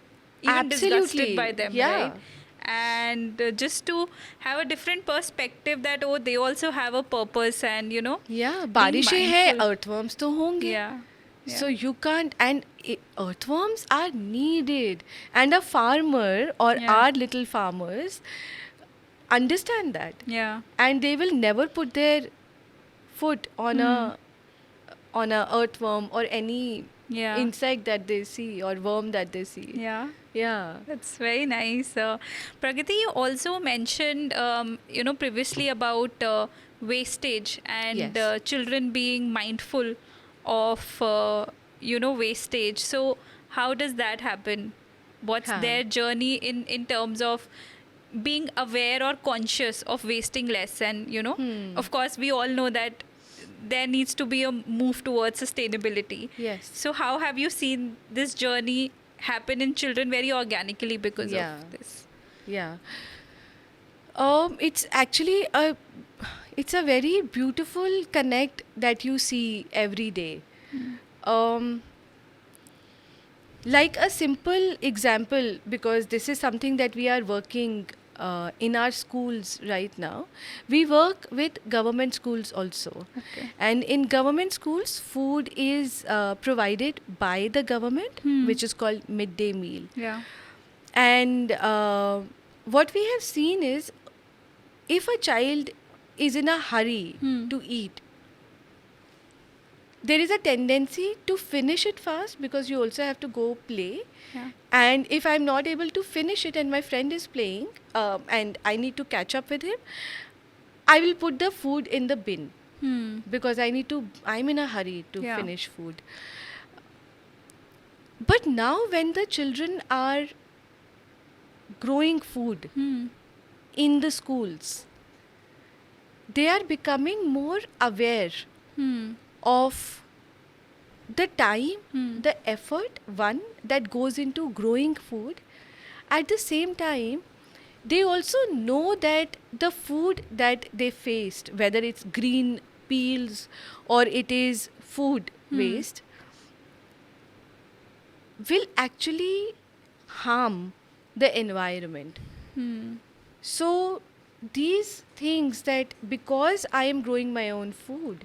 Speaker 2: even disgusted
Speaker 1: Absolutely.
Speaker 2: by them.
Speaker 1: Yeah.
Speaker 2: Right? And just to have a different perspective that, oh, they also have a purpose and,
Speaker 1: Yeah, बारिशें हैं,
Speaker 2: mindful.
Speaker 1: earthworms तो होंगे.
Speaker 2: Yeah.
Speaker 1: So you can't, and earthworms are needed, and a farmer or
Speaker 2: Yeah.
Speaker 1: our little farmers understand that,
Speaker 2: Yeah.
Speaker 1: and they will never put their foot on a earthworm or any
Speaker 2: Yeah.
Speaker 1: insect that they see or worm that they see.
Speaker 2: Yeah.
Speaker 1: Yeah.
Speaker 2: That's very nice. Pragati, you also mentioned, previously about wastage and
Speaker 1: Yes.
Speaker 2: children being mindful of, wastage. So, how does that happen? What's
Speaker 1: Huh.
Speaker 2: their journey in terms of being aware or conscious of wasting less? And, of course, we all know that there needs to be a move towards sustainability.
Speaker 1: Yes.
Speaker 2: So how have you seen this journey happen in children very organically because
Speaker 1: Yeah.
Speaker 2: of this?
Speaker 1: Yeah. It's actually it's a very beautiful connect that you see every day. Like a simple example, because this is something that we are working in our schools right now. We work with government schools also.
Speaker 2: Okay.
Speaker 1: And in government schools, food is provided by the government, which is called midday meal.
Speaker 2: Yeah.
Speaker 1: And what we have seen is, if a child is in a hurry to eat, there is a tendency to finish it fast because you also have to go play.
Speaker 2: Yeah.
Speaker 1: And if I'm not able to finish it and my friend is playing and I need to catch up with him, I will put the food in the bin because I'm in a hurry to
Speaker 2: Yeah.
Speaker 1: finish food. But now when the children are growing food in the schools, they are becoming more aware of the time, the effort, one, that goes into growing food. At the same time, they also know that the food that they faced, whether it's green peels or it is food waste, will actually harm the environment. So these things, that because I am growing my own food,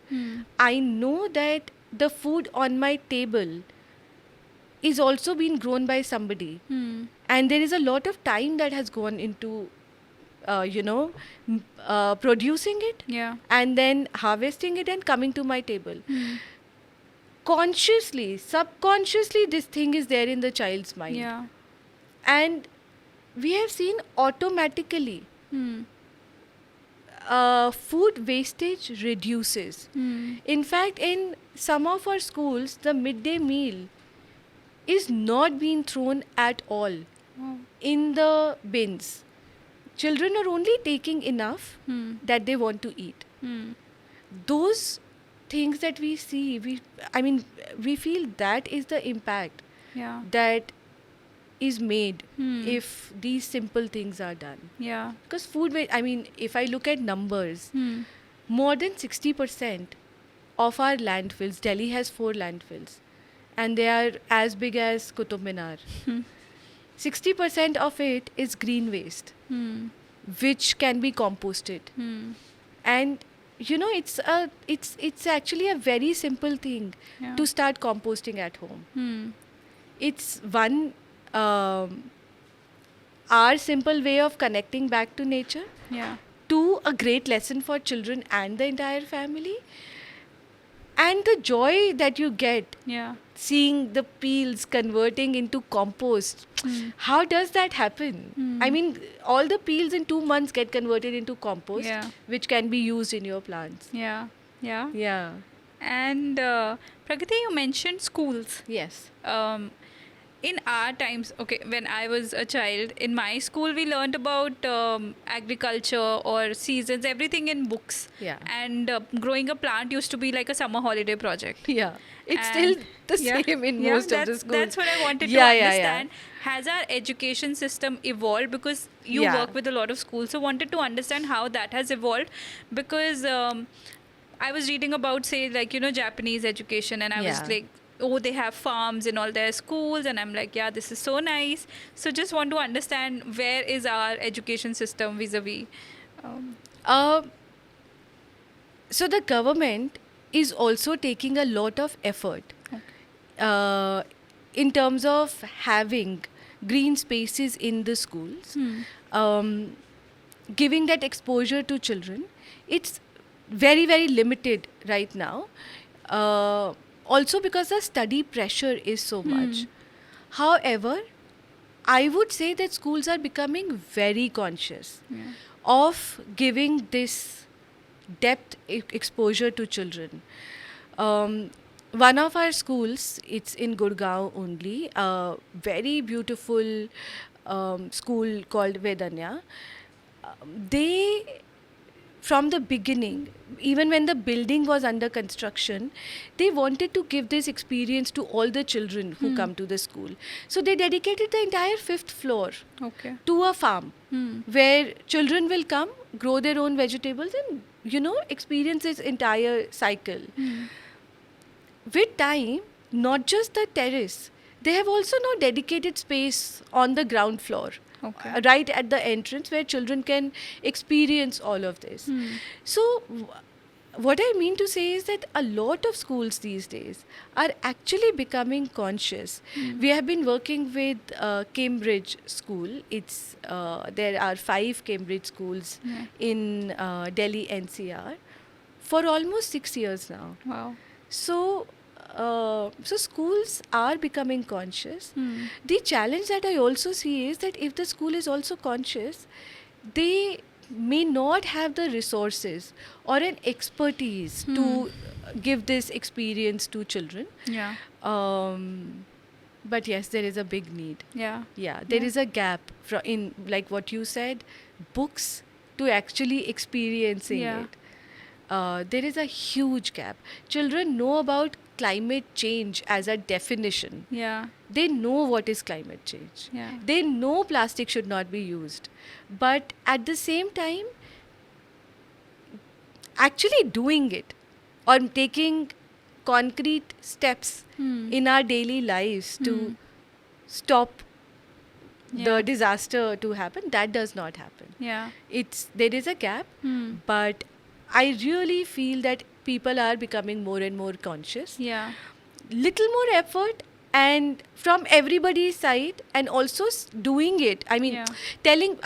Speaker 1: I know that the food on my table is also being grown by somebody, and there is a lot of time that has gone into producing it,
Speaker 2: Yeah.
Speaker 1: and then harvesting it and coming to my table. Consciously, subconsciously, this thing is there in the child's mind.
Speaker 2: Yeah.
Speaker 1: And we have seen automatically food wastage reduces. In fact, in some of our schools, the midday meal is not being thrown at all
Speaker 2: Wow.
Speaker 1: in the bins. Children are only taking enough that they want to eat. Those things that we see, we feel that is the impact
Speaker 2: Yeah.
Speaker 1: that is made if these simple things are done.
Speaker 2: Yeah.
Speaker 1: Because if I look at numbers, more than 60% of our landfills, Delhi has 4 landfills, and they are as big as Qutub Minar. 60% of it is green waste, which can be composted. And it's actually a very simple thing
Speaker 2: Yeah.
Speaker 1: to start composting at home. It's one our simple way of connecting back to nature,
Speaker 2: Yeah.
Speaker 1: to a great lesson for children and the entire family, and the joy that you get
Speaker 2: Yeah.
Speaker 1: seeing the peels converting into compost. How does that happen? I mean, all the peels in 2 months get converted into compost,
Speaker 2: Yeah.
Speaker 1: which can be used in your plants.
Speaker 2: Yeah. Yeah.
Speaker 1: Yeah.
Speaker 2: And Pragati, you mentioned schools.
Speaker 1: Yes.
Speaker 2: In our times, okay, when I was a child, in my school we learned about agriculture or seasons, everything in books.
Speaker 1: Yeah.
Speaker 2: And growing a plant used to be like a summer holiday project.
Speaker 1: Yeah. It's
Speaker 2: And-
Speaker 1: still the same in most of the schools.
Speaker 2: That's what I wanted to
Speaker 1: Yeah.
Speaker 2: understand. Has our education system evolved? Because you
Speaker 1: Yeah.
Speaker 2: work with a lot of schools, so wanted to understand how that has evolved. Because I was reading about, say, like, Japanese education, and I was
Speaker 1: Yeah.
Speaker 2: like, oh, they have farms in all their schools, and I'm like, yeah, this is so nice. So just want to understand, where is our education system vis-a-vis?
Speaker 1: So the government is also taking a lot of effort in terms of having green spaces in the schools, giving that exposure to children. It's very, very limited right now. Also because the study pressure is so much. However, I would say that schools are becoming very conscious of giving this depth exposure to children. One of our schools, it's in Gurgaon only, a very beautiful school called Vedanya. They, from the beginning, even when the building was under construction, they wanted to give this experience to all the children who come to the school. So they dedicated the entire 5th floor
Speaker 2: Okay.
Speaker 1: to a farm where children will come, grow their own vegetables, and experience this entire cycle. With time, not just the terrace, they have also now dedicated space on the ground floor,
Speaker 2: Okay.
Speaker 1: right at the entrance, where children can experience all of this. So what I mean to say is that a lot of schools these days are actually becoming conscious. We have been working with Cambridge School. It's there are 5 Cambridge schools in Delhi NCR for almost 6 years now.
Speaker 2: Wow.
Speaker 1: So schools are becoming conscious. The challenge that I also see is that if the school is also conscious, they may not have the resources or an expertise to give this experience to children.
Speaker 2: Yeah.
Speaker 1: But yes, there is a big need.
Speaker 2: Yeah.
Speaker 1: Yeah, there is a gap in, like what you said, books to actually experiencing
Speaker 2: Yeah.
Speaker 1: it. There is a huge gap. Children know about climate change as a definition.
Speaker 2: Yeah.
Speaker 1: They know what is climate change.
Speaker 2: Yeah.
Speaker 1: They know plastic should not be used. But at the same time, actually doing it or taking concrete steps in our daily lives to stop
Speaker 2: Yeah.
Speaker 1: the disaster to happen, that does not happen.
Speaker 2: Yeah.
Speaker 1: There is a gap, but I really feel that people are becoming more and more conscious.
Speaker 2: Yeah.
Speaker 1: Little more effort and from everybody's side, and also doing it. I mean,
Speaker 2: Yeah.
Speaker 1: telling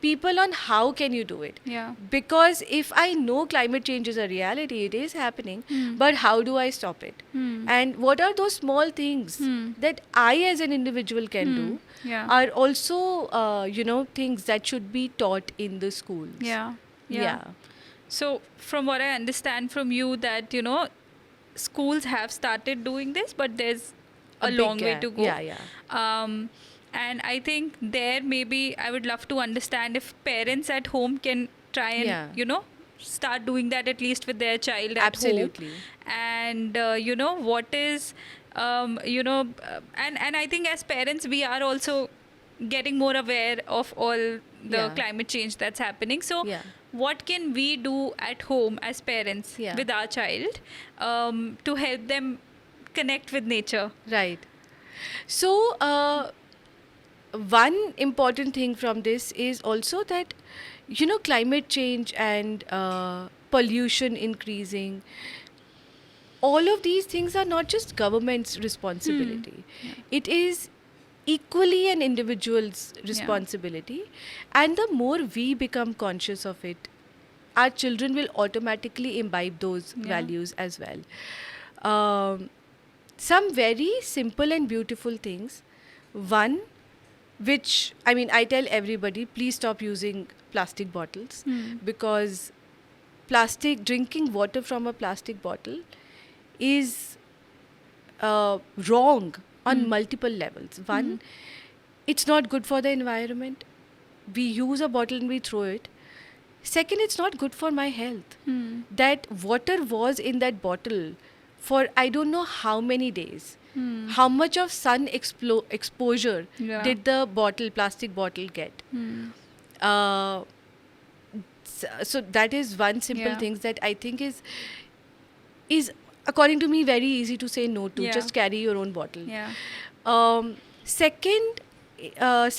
Speaker 1: people on how can you do it.
Speaker 2: Yeah.
Speaker 1: Because if I know climate change is a reality, it is happening,
Speaker 2: Hmm.
Speaker 1: but how do I stop it?
Speaker 2: Hmm.
Speaker 1: And what are those small things
Speaker 2: Hmm.
Speaker 1: that I as an individual can
Speaker 2: Hmm.
Speaker 1: do
Speaker 2: Yeah.
Speaker 1: are also, things that should be taught in the schools.
Speaker 2: Yeah.
Speaker 1: Yeah.
Speaker 2: So, from what I understand from you, that schools have started doing this, but there's a
Speaker 1: big
Speaker 2: long way
Speaker 1: gap.
Speaker 2: to go.
Speaker 1: Yeah.
Speaker 2: And I think there maybe I would love to understand if parents at home can try and
Speaker 1: Yeah.
Speaker 2: start doing that at least with their child at
Speaker 1: Absolutely.
Speaker 2: home. And what is and I think as parents we are also getting more aware of all the
Speaker 1: Yeah.
Speaker 2: climate change that's happening. So
Speaker 1: Yeah.
Speaker 2: what can we do at home as parents
Speaker 1: Yeah.
Speaker 2: with our child to help them connect with nature?
Speaker 1: Right. So, one important thing from this is also that, climate change and pollution increasing, all of these things are not just government's responsibility.
Speaker 2: Yeah.
Speaker 1: It is equally an individual's responsibility. And the more we become conscious of it, our children will automatically imbibe those
Speaker 2: Yeah.
Speaker 1: values as well. Some very simple and beautiful things. One, which, I mean, I tell everybody, please stop using plastic bottles,
Speaker 2: Hmm.
Speaker 1: because drinking water from a plastic bottle is wrong on multiple levels. One, it's not good for the environment. We use a bottle and we throw it. Second, it's not good for my health.
Speaker 2: Hmm.
Speaker 1: That water was in that bottle for I don't know how many days.
Speaker 2: Hmm.
Speaker 1: How much of sun exposure
Speaker 2: Yeah.
Speaker 1: did the plastic bottle get?
Speaker 2: Hmm.
Speaker 1: Uh, so that is one simple
Speaker 2: Yeah.
Speaker 1: thing that I think is according to me very easy to say no to.
Speaker 2: Yeah.
Speaker 1: Just carry your own bottle.
Speaker 2: Yeah.
Speaker 1: Second,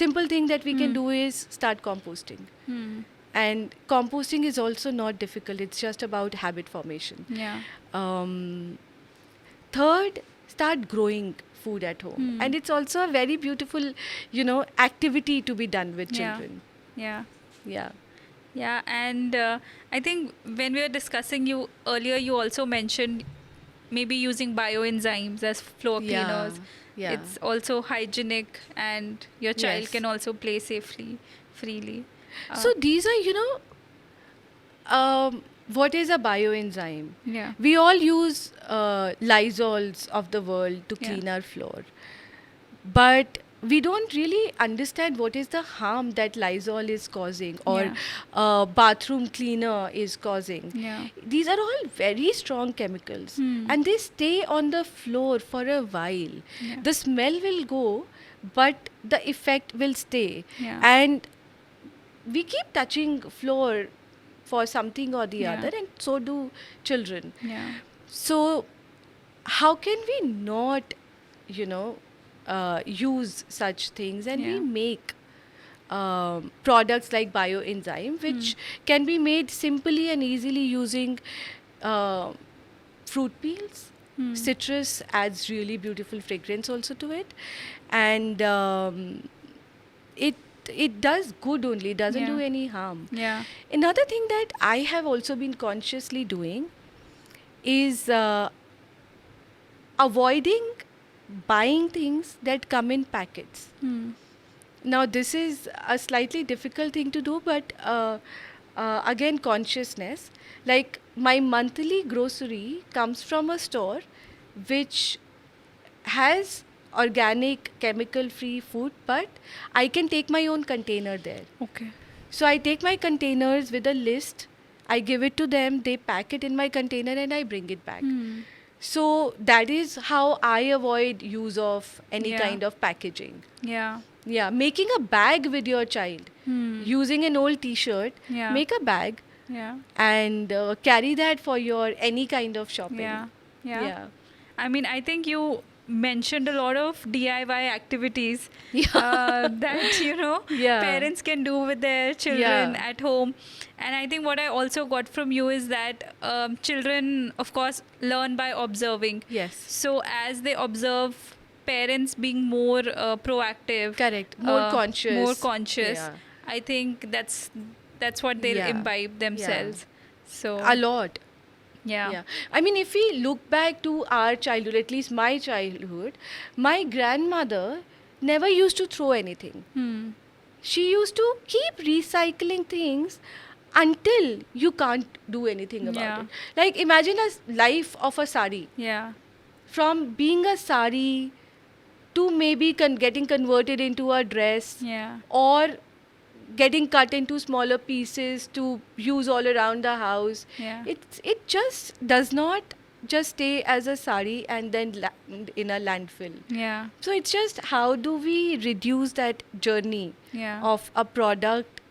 Speaker 1: simple thing that we can
Speaker 2: Hmm.
Speaker 1: do is start composting.
Speaker 2: Hmm.
Speaker 1: And composting is also not difficult. It's just about habit formation.
Speaker 2: Yeah.
Speaker 1: Third, start growing food at home.
Speaker 2: Hmm.
Speaker 1: And it's also a very beautiful, activity to be done with
Speaker 2: Yeah.
Speaker 1: children.
Speaker 2: Yeah.
Speaker 1: Yeah.
Speaker 2: Yeah, and I think when we were discussing you earlier, you also mentioned maybe using bioenzymes as floor
Speaker 1: Yeah,
Speaker 2: cleaners.
Speaker 1: yeah.
Speaker 2: It's also hygienic, and your child
Speaker 1: Yes.
Speaker 2: can also play safely, freely.
Speaker 1: So these are, what is a bioenzyme?
Speaker 2: Yeah.
Speaker 1: We all use Lysols of the world to
Speaker 2: Yeah.
Speaker 1: clean our floor. But we don't really understand what is the harm that Lysol is causing, or bathroom cleaner is causing.
Speaker 2: Yeah.
Speaker 1: These are all very strong chemicals,
Speaker 2: Hmm.
Speaker 1: and they stay on the floor for a while.
Speaker 2: Yeah.
Speaker 1: The smell will go, but the effect will stay.
Speaker 2: Yeah.
Speaker 1: And we keep touching floor for something or the
Speaker 2: Yeah.
Speaker 1: other, and so do children.
Speaker 2: Yeah.
Speaker 1: So how can we not, use such things, and we
Speaker 2: Yeah.
Speaker 1: make products like bioenzyme, which can be made simply and easily using fruit peels.
Speaker 2: Hmm.
Speaker 1: Citrus adds really beautiful fragrance also to it, and it does good only, doesn't
Speaker 2: Yeah.
Speaker 1: do any harm.
Speaker 2: Yeah.
Speaker 1: Another thing that I have also been consciously doing is avoiding buying things that come in packets.
Speaker 2: Hmm.
Speaker 1: Now, this is a slightly difficult thing to do, but again, consciousness. Like, my monthly grocery comes from a store which has organic, chemical-free food, but I can take my own container there.
Speaker 2: Okay.
Speaker 1: So I take my containers with a list, I give it to them, they pack it in my container, and I bring it back.
Speaker 2: Hmm.
Speaker 1: So that is how I avoid use of any
Speaker 2: Yeah.
Speaker 1: kind of packaging.
Speaker 2: Yeah.
Speaker 1: Yeah, making a bag with your child,
Speaker 2: Hmm.
Speaker 1: using an old t-shirt,
Speaker 2: Yeah.
Speaker 1: make a bag
Speaker 2: Yeah.
Speaker 1: and carry that for your any kind of shopping.
Speaker 2: Yeah. Yeah.
Speaker 1: Yeah.
Speaker 2: I mean, I think you mentioned a lot of DIY activities that
Speaker 1: Yeah.
Speaker 2: parents can do with their children
Speaker 1: Yeah.
Speaker 2: at home. And I think what I also got from you is that children, of course, learn by observing.
Speaker 1: Yes.
Speaker 2: So as they observe parents being more proactive,
Speaker 1: Correct. More conscious.
Speaker 2: more conscious.
Speaker 1: Yeah.
Speaker 2: I think that's what they'll
Speaker 1: Yeah.
Speaker 2: imbibe themselves. So
Speaker 1: A lot.
Speaker 2: yeah.
Speaker 1: Yeah. I mean, if we look back to our childhood, at least my childhood, my grandmother never used to throw anything.
Speaker 2: Hmm.
Speaker 1: She used to keep recycling things until you can't do anything about
Speaker 2: Yeah.
Speaker 1: it. Like, imagine a life of a sari.
Speaker 2: Yeah.
Speaker 1: From being a sari to maybe getting converted into a dress,
Speaker 2: Yeah.
Speaker 1: or getting cut into smaller pieces to use all around the house.
Speaker 2: Yeah.
Speaker 1: It just does not just stay as a sari and then land in a landfill.
Speaker 2: Yeah.
Speaker 1: So it's just how do we reduce that journey
Speaker 2: Yeah.
Speaker 1: of a product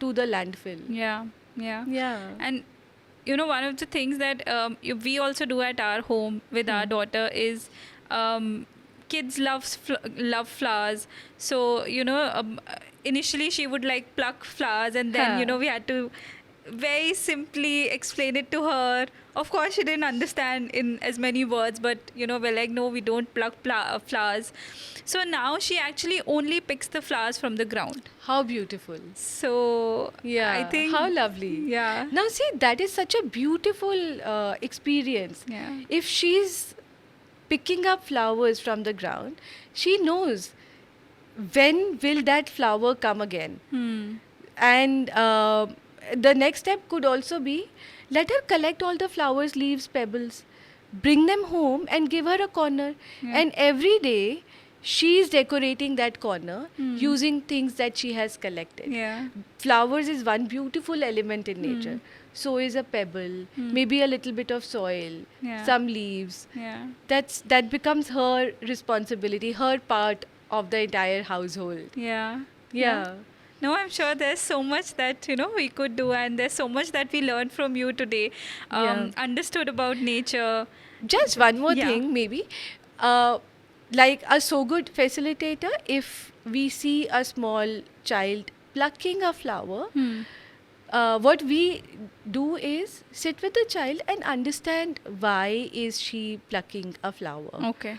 Speaker 1: to the landfill.
Speaker 2: Yeah. Yeah.
Speaker 1: Yeah.
Speaker 2: And one of the things that we also do at our home with our daughter is kids love flowers. So initially she would like pluck flowers, and then
Speaker 1: Huh.
Speaker 2: we had to very simply explain it to her. Of course she didn't understand in as many words, but we're like, no, we don't pluck flowers. So now she actually only picks the flowers from the ground.
Speaker 1: How beautiful.
Speaker 2: So
Speaker 1: Yeah.
Speaker 2: I think
Speaker 1: how lovely.
Speaker 2: Yeah.
Speaker 1: Now see, that is such a beautiful experience.
Speaker 2: Yeah.
Speaker 1: If she's picking up flowers from the ground, she knows when will that flower come again. And the next step could also be, let her collect all the flowers, leaves, pebbles, bring them home and give her a corner.
Speaker 2: Yeah.
Speaker 1: And every day she's decorating that corner using things that she has collected.
Speaker 2: Yeah.
Speaker 1: Flowers is one beautiful element in nature. So is a pebble, maybe a little bit of soil,
Speaker 2: Yeah.
Speaker 1: some leaves.
Speaker 2: Yeah.
Speaker 1: That becomes her responsibility, her part of the entire household.
Speaker 2: Yeah.
Speaker 1: Yeah.
Speaker 2: No, I'm sure there's so much that we could do, and there's so much that we learned from you today.
Speaker 1: Yeah.
Speaker 2: Understood about nature.
Speaker 1: Just one more
Speaker 2: Yeah.
Speaker 1: thing, maybe. Like a So Good facilitator, if we see a small child plucking a flower, what we do is sit with the child and understand why is she plucking a flower.
Speaker 2: Okay.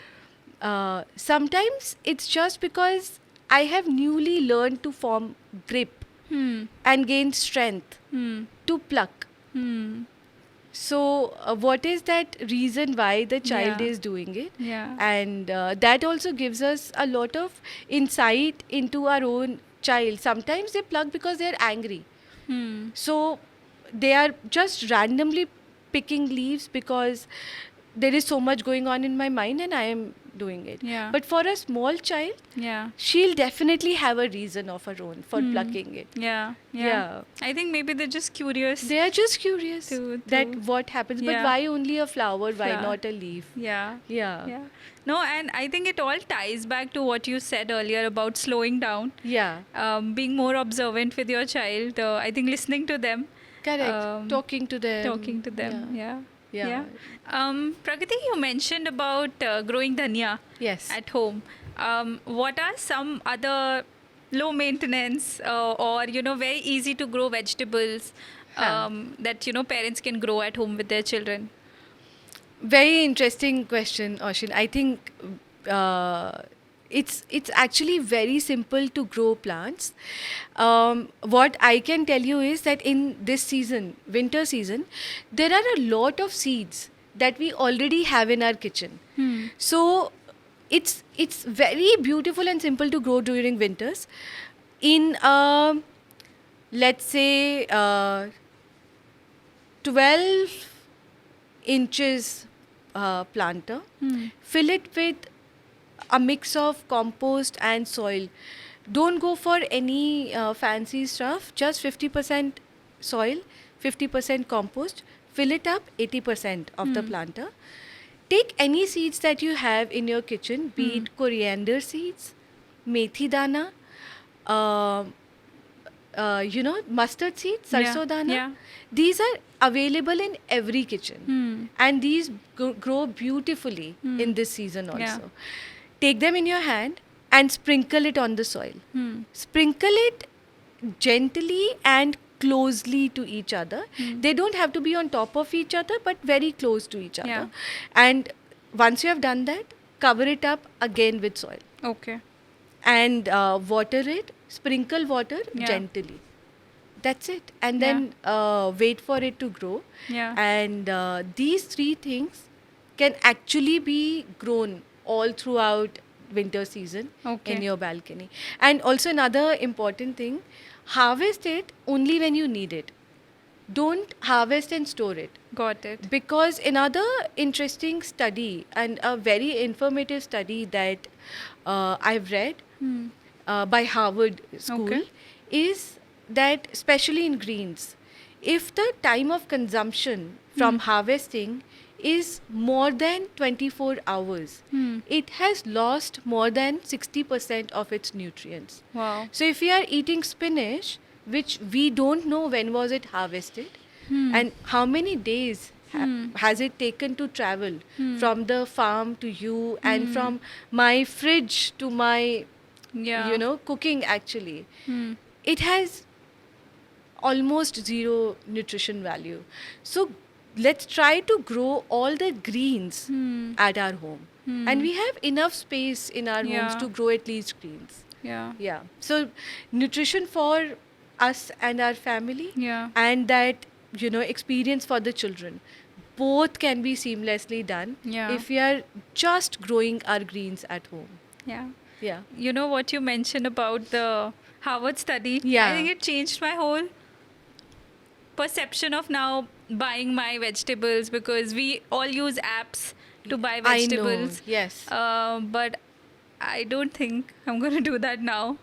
Speaker 1: Sometimes it's just because I have newly learned to form grip and gain strength to pluck. So what is that reason why the child
Speaker 2: Yeah.
Speaker 1: is doing it?
Speaker 2: Yeah.
Speaker 1: And that also gives us a lot of insight into our own child. Sometimes they pluck because they are angry. So they are just randomly picking leaves because there is so much going on in my mind and I am doing it.
Speaker 2: Yeah.
Speaker 1: But for a small child,
Speaker 2: Yeah.
Speaker 1: she'll definitely have a reason of her own for plucking it.
Speaker 2: Yeah.
Speaker 1: Yeah.
Speaker 2: I think maybe they're just curious.
Speaker 1: They are just curious that what happens. But
Speaker 2: Yeah.
Speaker 1: why only a flower? Why
Speaker 2: Flower.
Speaker 1: not a leaf?
Speaker 2: Yeah.
Speaker 1: Yeah.
Speaker 2: Yeah. No, and I think it all ties back to what you said earlier about slowing down,
Speaker 1: Yeah.
Speaker 2: being more observant with your child. I think listening to them,
Speaker 1: Correct. Talking to them.
Speaker 2: talking to them. Yeah.
Speaker 1: Yeah.
Speaker 2: Prakriti, you mentioned about growing dhania
Speaker 1: Yes.
Speaker 2: at home. What are some other low maintenance or very easy to grow vegetables that parents can grow at home with their children?
Speaker 1: Very interesting question, Oshin. I think it's actually very simple to grow plants. What I can tell you is that in this season, winter season, there are a lot of seeds that we already have in our kitchen. So it's very beautiful and simple to grow during winters. In let's say 12 inches planter, fill it with a mix of compost and soil. Don't go for any fancy stuff, just 50% soil, 50% compost. Fill it up 80% of the planter. Take any seeds that you have in your kitchen, be it coriander seeds, methi dana, mustard seeds, sarso dana.
Speaker 2: Yeah.
Speaker 1: These are available in every kitchen. And these grow beautifully in this season also.
Speaker 2: Yeah.
Speaker 1: Take them in your hand and sprinkle it on the soil. Sprinkle it gently and closely to each other. They don't have to be on top of each other, but very close to each other.
Speaker 2: Yeah.
Speaker 1: And once you have done that, cover it up again with soil,
Speaker 2: Okay.
Speaker 1: and water it, sprinkle water
Speaker 2: Yeah.
Speaker 1: gently. That's it. And
Speaker 2: Yeah.
Speaker 1: then wait for it to grow.
Speaker 2: Yeah.
Speaker 1: And these three things can actually be grown all throughout winter season
Speaker 2: Okay.
Speaker 1: in your balcony. And also another important thing, harvest it only when you need it. Don't harvest and store it.
Speaker 2: Got it.
Speaker 1: Because another interesting study and a very informative study that I've read
Speaker 2: Hmm.
Speaker 1: by Harvard School
Speaker 2: Okay.
Speaker 1: is that, especially in greens, if the time of consumption from harvesting is more than 24 hours,
Speaker 2: Hmm.
Speaker 1: it has lost more than 60% of its nutrients.
Speaker 2: Wow.
Speaker 1: So if we are eating spinach, which we don't know when was it harvested
Speaker 2: Hmm.
Speaker 1: and how many days has it taken to travel from the farm to you and from my fridge to my
Speaker 2: Yeah.
Speaker 1: cooking, actually
Speaker 2: Hmm.
Speaker 1: it has almost zero nutrition value. So let's try to grow all the greens
Speaker 2: Hmm.
Speaker 1: at our home. And we have enough space in our homes
Speaker 2: Yeah.
Speaker 1: to grow at least greens.
Speaker 2: Yeah.
Speaker 1: Yeah. So nutrition for us and our family,
Speaker 2: Yeah.
Speaker 1: and that experience for the children, both can be seamlessly done
Speaker 2: Yeah.
Speaker 1: if we are just growing our greens at home.
Speaker 2: Yeah.
Speaker 1: Yeah.
Speaker 2: You know what you mentioned about the Harvard study?
Speaker 1: Yeah.
Speaker 2: I think it changed my whole perception of now buying my vegetables, because we all use apps to buy vegetables.
Speaker 1: I know. Yes.
Speaker 2: But I don't think I'm going to do that now.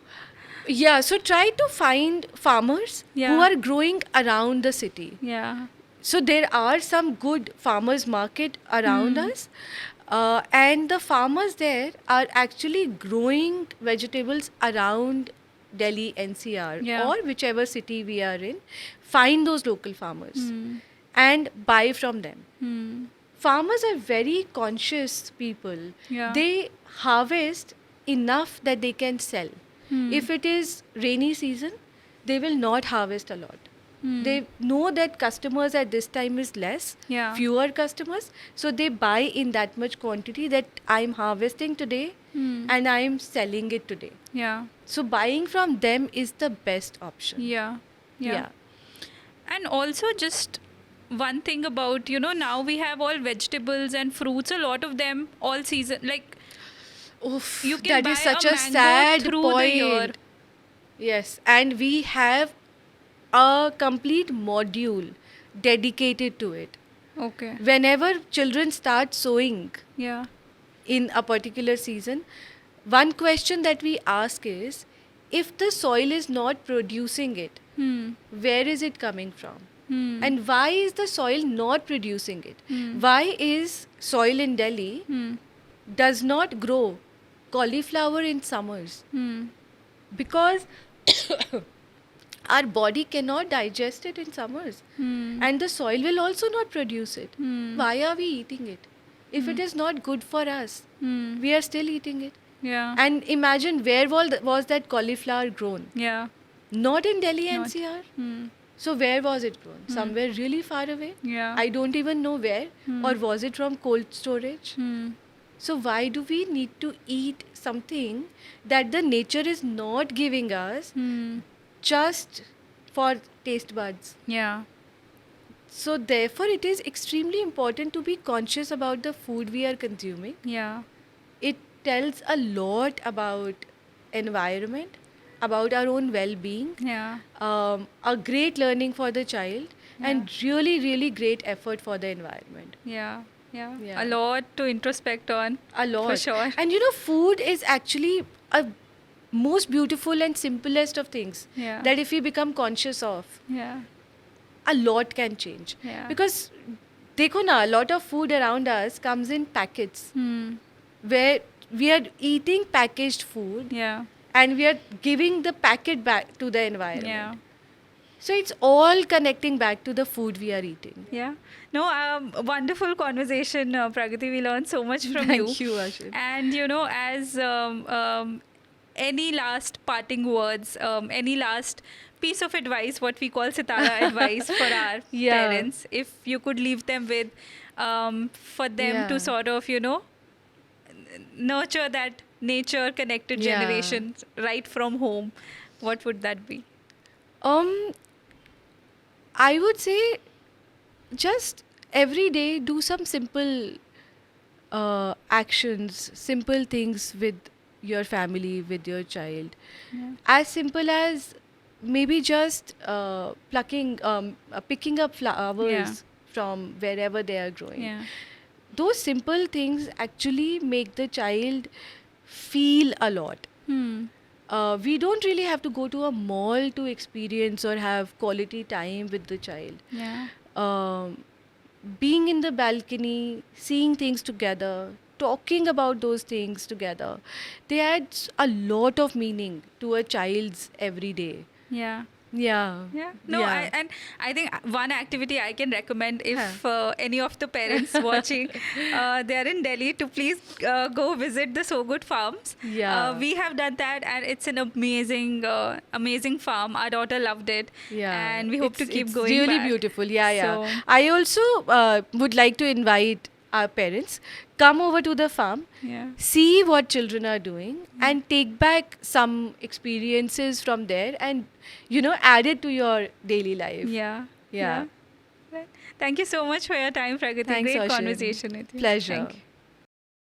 Speaker 1: Yeah, so try to find farmers
Speaker 2: Yeah.
Speaker 1: who are growing around the city.
Speaker 2: Yeah.
Speaker 1: So there are some good farmers market around us, and the farmers there are actually growing vegetables around Delhi NCR
Speaker 2: Yeah.
Speaker 1: or whichever city we are in. Find those local farmers and buy from them.
Speaker 2: Hmm.
Speaker 1: Farmers are very conscious people.
Speaker 2: Yeah.
Speaker 1: They harvest enough that they can sell.
Speaker 2: Hmm.
Speaker 1: If it is rainy season, they will not harvest a lot. They know that customers at this time is less,
Speaker 2: Yeah.
Speaker 1: fewer customers, so they buy in that much quantity that I'm harvesting today and I'm selling it today.
Speaker 2: Yeah.
Speaker 1: So buying from them is the best option.
Speaker 2: Yeah. Yeah. And also, just one thing about, now we have all vegetables and fruits, a lot of them all season. Like,
Speaker 1: Oof,
Speaker 2: you can
Speaker 1: that is
Speaker 2: buy
Speaker 1: such
Speaker 2: a
Speaker 1: a
Speaker 2: mango
Speaker 1: sad
Speaker 2: through
Speaker 1: point.
Speaker 2: the year.
Speaker 1: Yes, and we have a complete module dedicated to it.
Speaker 2: Okay.
Speaker 1: Whenever children start sowing
Speaker 2: Yeah.
Speaker 1: in a particular season, one question that we ask is, if the soil is not producing it, where is it coming from? And why is the soil not producing it? Why is soil in Delhi does not grow cauliflower in summers? Because our body cannot digest it in summers, and the soil will also not produce it. Why are we eating it? If it is not good for us, we are still eating it.
Speaker 2: Yeah.
Speaker 1: And imagine, where was that cauliflower grown?
Speaker 2: Yeah.
Speaker 1: Not in Delhi
Speaker 2: Not-
Speaker 1: NCR.
Speaker 2: Hmm.
Speaker 1: So where was it grown? Somewhere really far away?
Speaker 2: Yeah.
Speaker 1: I don't even know where. Or was it from cold storage? So why do we need to eat something that the nature is not giving us just for taste buds?
Speaker 2: Yeah.
Speaker 1: So therefore it is extremely important to be conscious about the food we are consuming.
Speaker 2: Yeah.
Speaker 1: It tells a lot about environment, about our own well-being.
Speaker 2: Yeah.
Speaker 1: A great learning for the child, and really, really great effort for the environment.
Speaker 2: Yeah. Yeah.
Speaker 1: Yeah.
Speaker 2: A lot to introspect on.
Speaker 1: A lot.
Speaker 2: For sure.
Speaker 1: And food is actually a most beautiful and simplest of things
Speaker 2: Yeah.
Speaker 1: that if we become conscious of,
Speaker 2: Yeah.
Speaker 1: a lot can change.
Speaker 2: Yeah.
Speaker 1: Because dekho na, a lot of food around us comes in packets where we are eating packaged food
Speaker 2: Yeah.
Speaker 1: and we are giving the packet back to the environment.
Speaker 2: Yeah.
Speaker 1: So it's all connecting back to the food we are eating.
Speaker 2: Yeah. No, wonderful conversation, Pragati. We learned so much from you.
Speaker 1: Thank you, Ashwin.
Speaker 2: And, as any last parting words, any last piece of advice, what we call Sitara advice for our
Speaker 1: Yeah.
Speaker 2: parents, if you could leave them with, for them
Speaker 1: Yeah.
Speaker 2: to sort of, nurture that nature connected
Speaker 1: Yeah.
Speaker 2: generation right from home, what would that be?
Speaker 1: Um, I would say just every day do some simple actions, simple things with your family, with your child.
Speaker 2: Yeah.
Speaker 1: As simple as maybe just picking up flowers
Speaker 2: Yeah.
Speaker 1: from wherever they are growing.
Speaker 2: Yeah.
Speaker 1: Those simple things actually make the child feel a lot.
Speaker 2: Hmm.
Speaker 1: We don't really have to go to a mall to experience or have quality time with the child.
Speaker 2: Yeah.
Speaker 1: Um, being in the balcony, seeing things together, talking about those things together, they add a lot of meaning to a child's everyday.
Speaker 2: Yeah.
Speaker 1: Yeah.
Speaker 2: Yeah. No,
Speaker 1: Yeah.
Speaker 2: I think one activity I can recommend if
Speaker 1: Huh.
Speaker 2: any of the parents watching, they are in Delhi, to please go visit the So Good Farms.
Speaker 1: Yeah.
Speaker 2: We have done that, and it's an amazing farm. Our daughter loved it,
Speaker 1: Yeah.
Speaker 2: and we hope to keep
Speaker 1: it's
Speaker 2: going.
Speaker 1: really
Speaker 2: back.
Speaker 1: beautiful. Yeah, yeah.
Speaker 2: So,
Speaker 1: I also would like to invite our parents come over to the farm,
Speaker 2: yeah.
Speaker 1: see what children are doing, and take back some experiences from there, and add it to your daily life.
Speaker 2: Yeah.
Speaker 1: Yeah.
Speaker 2: Right. Thank you so much for your time, Pragati.
Speaker 1: Thanks,
Speaker 2: Great
Speaker 1: Oshin.
Speaker 2: conversation with you.
Speaker 1: Pleasure.
Speaker 2: Thank you.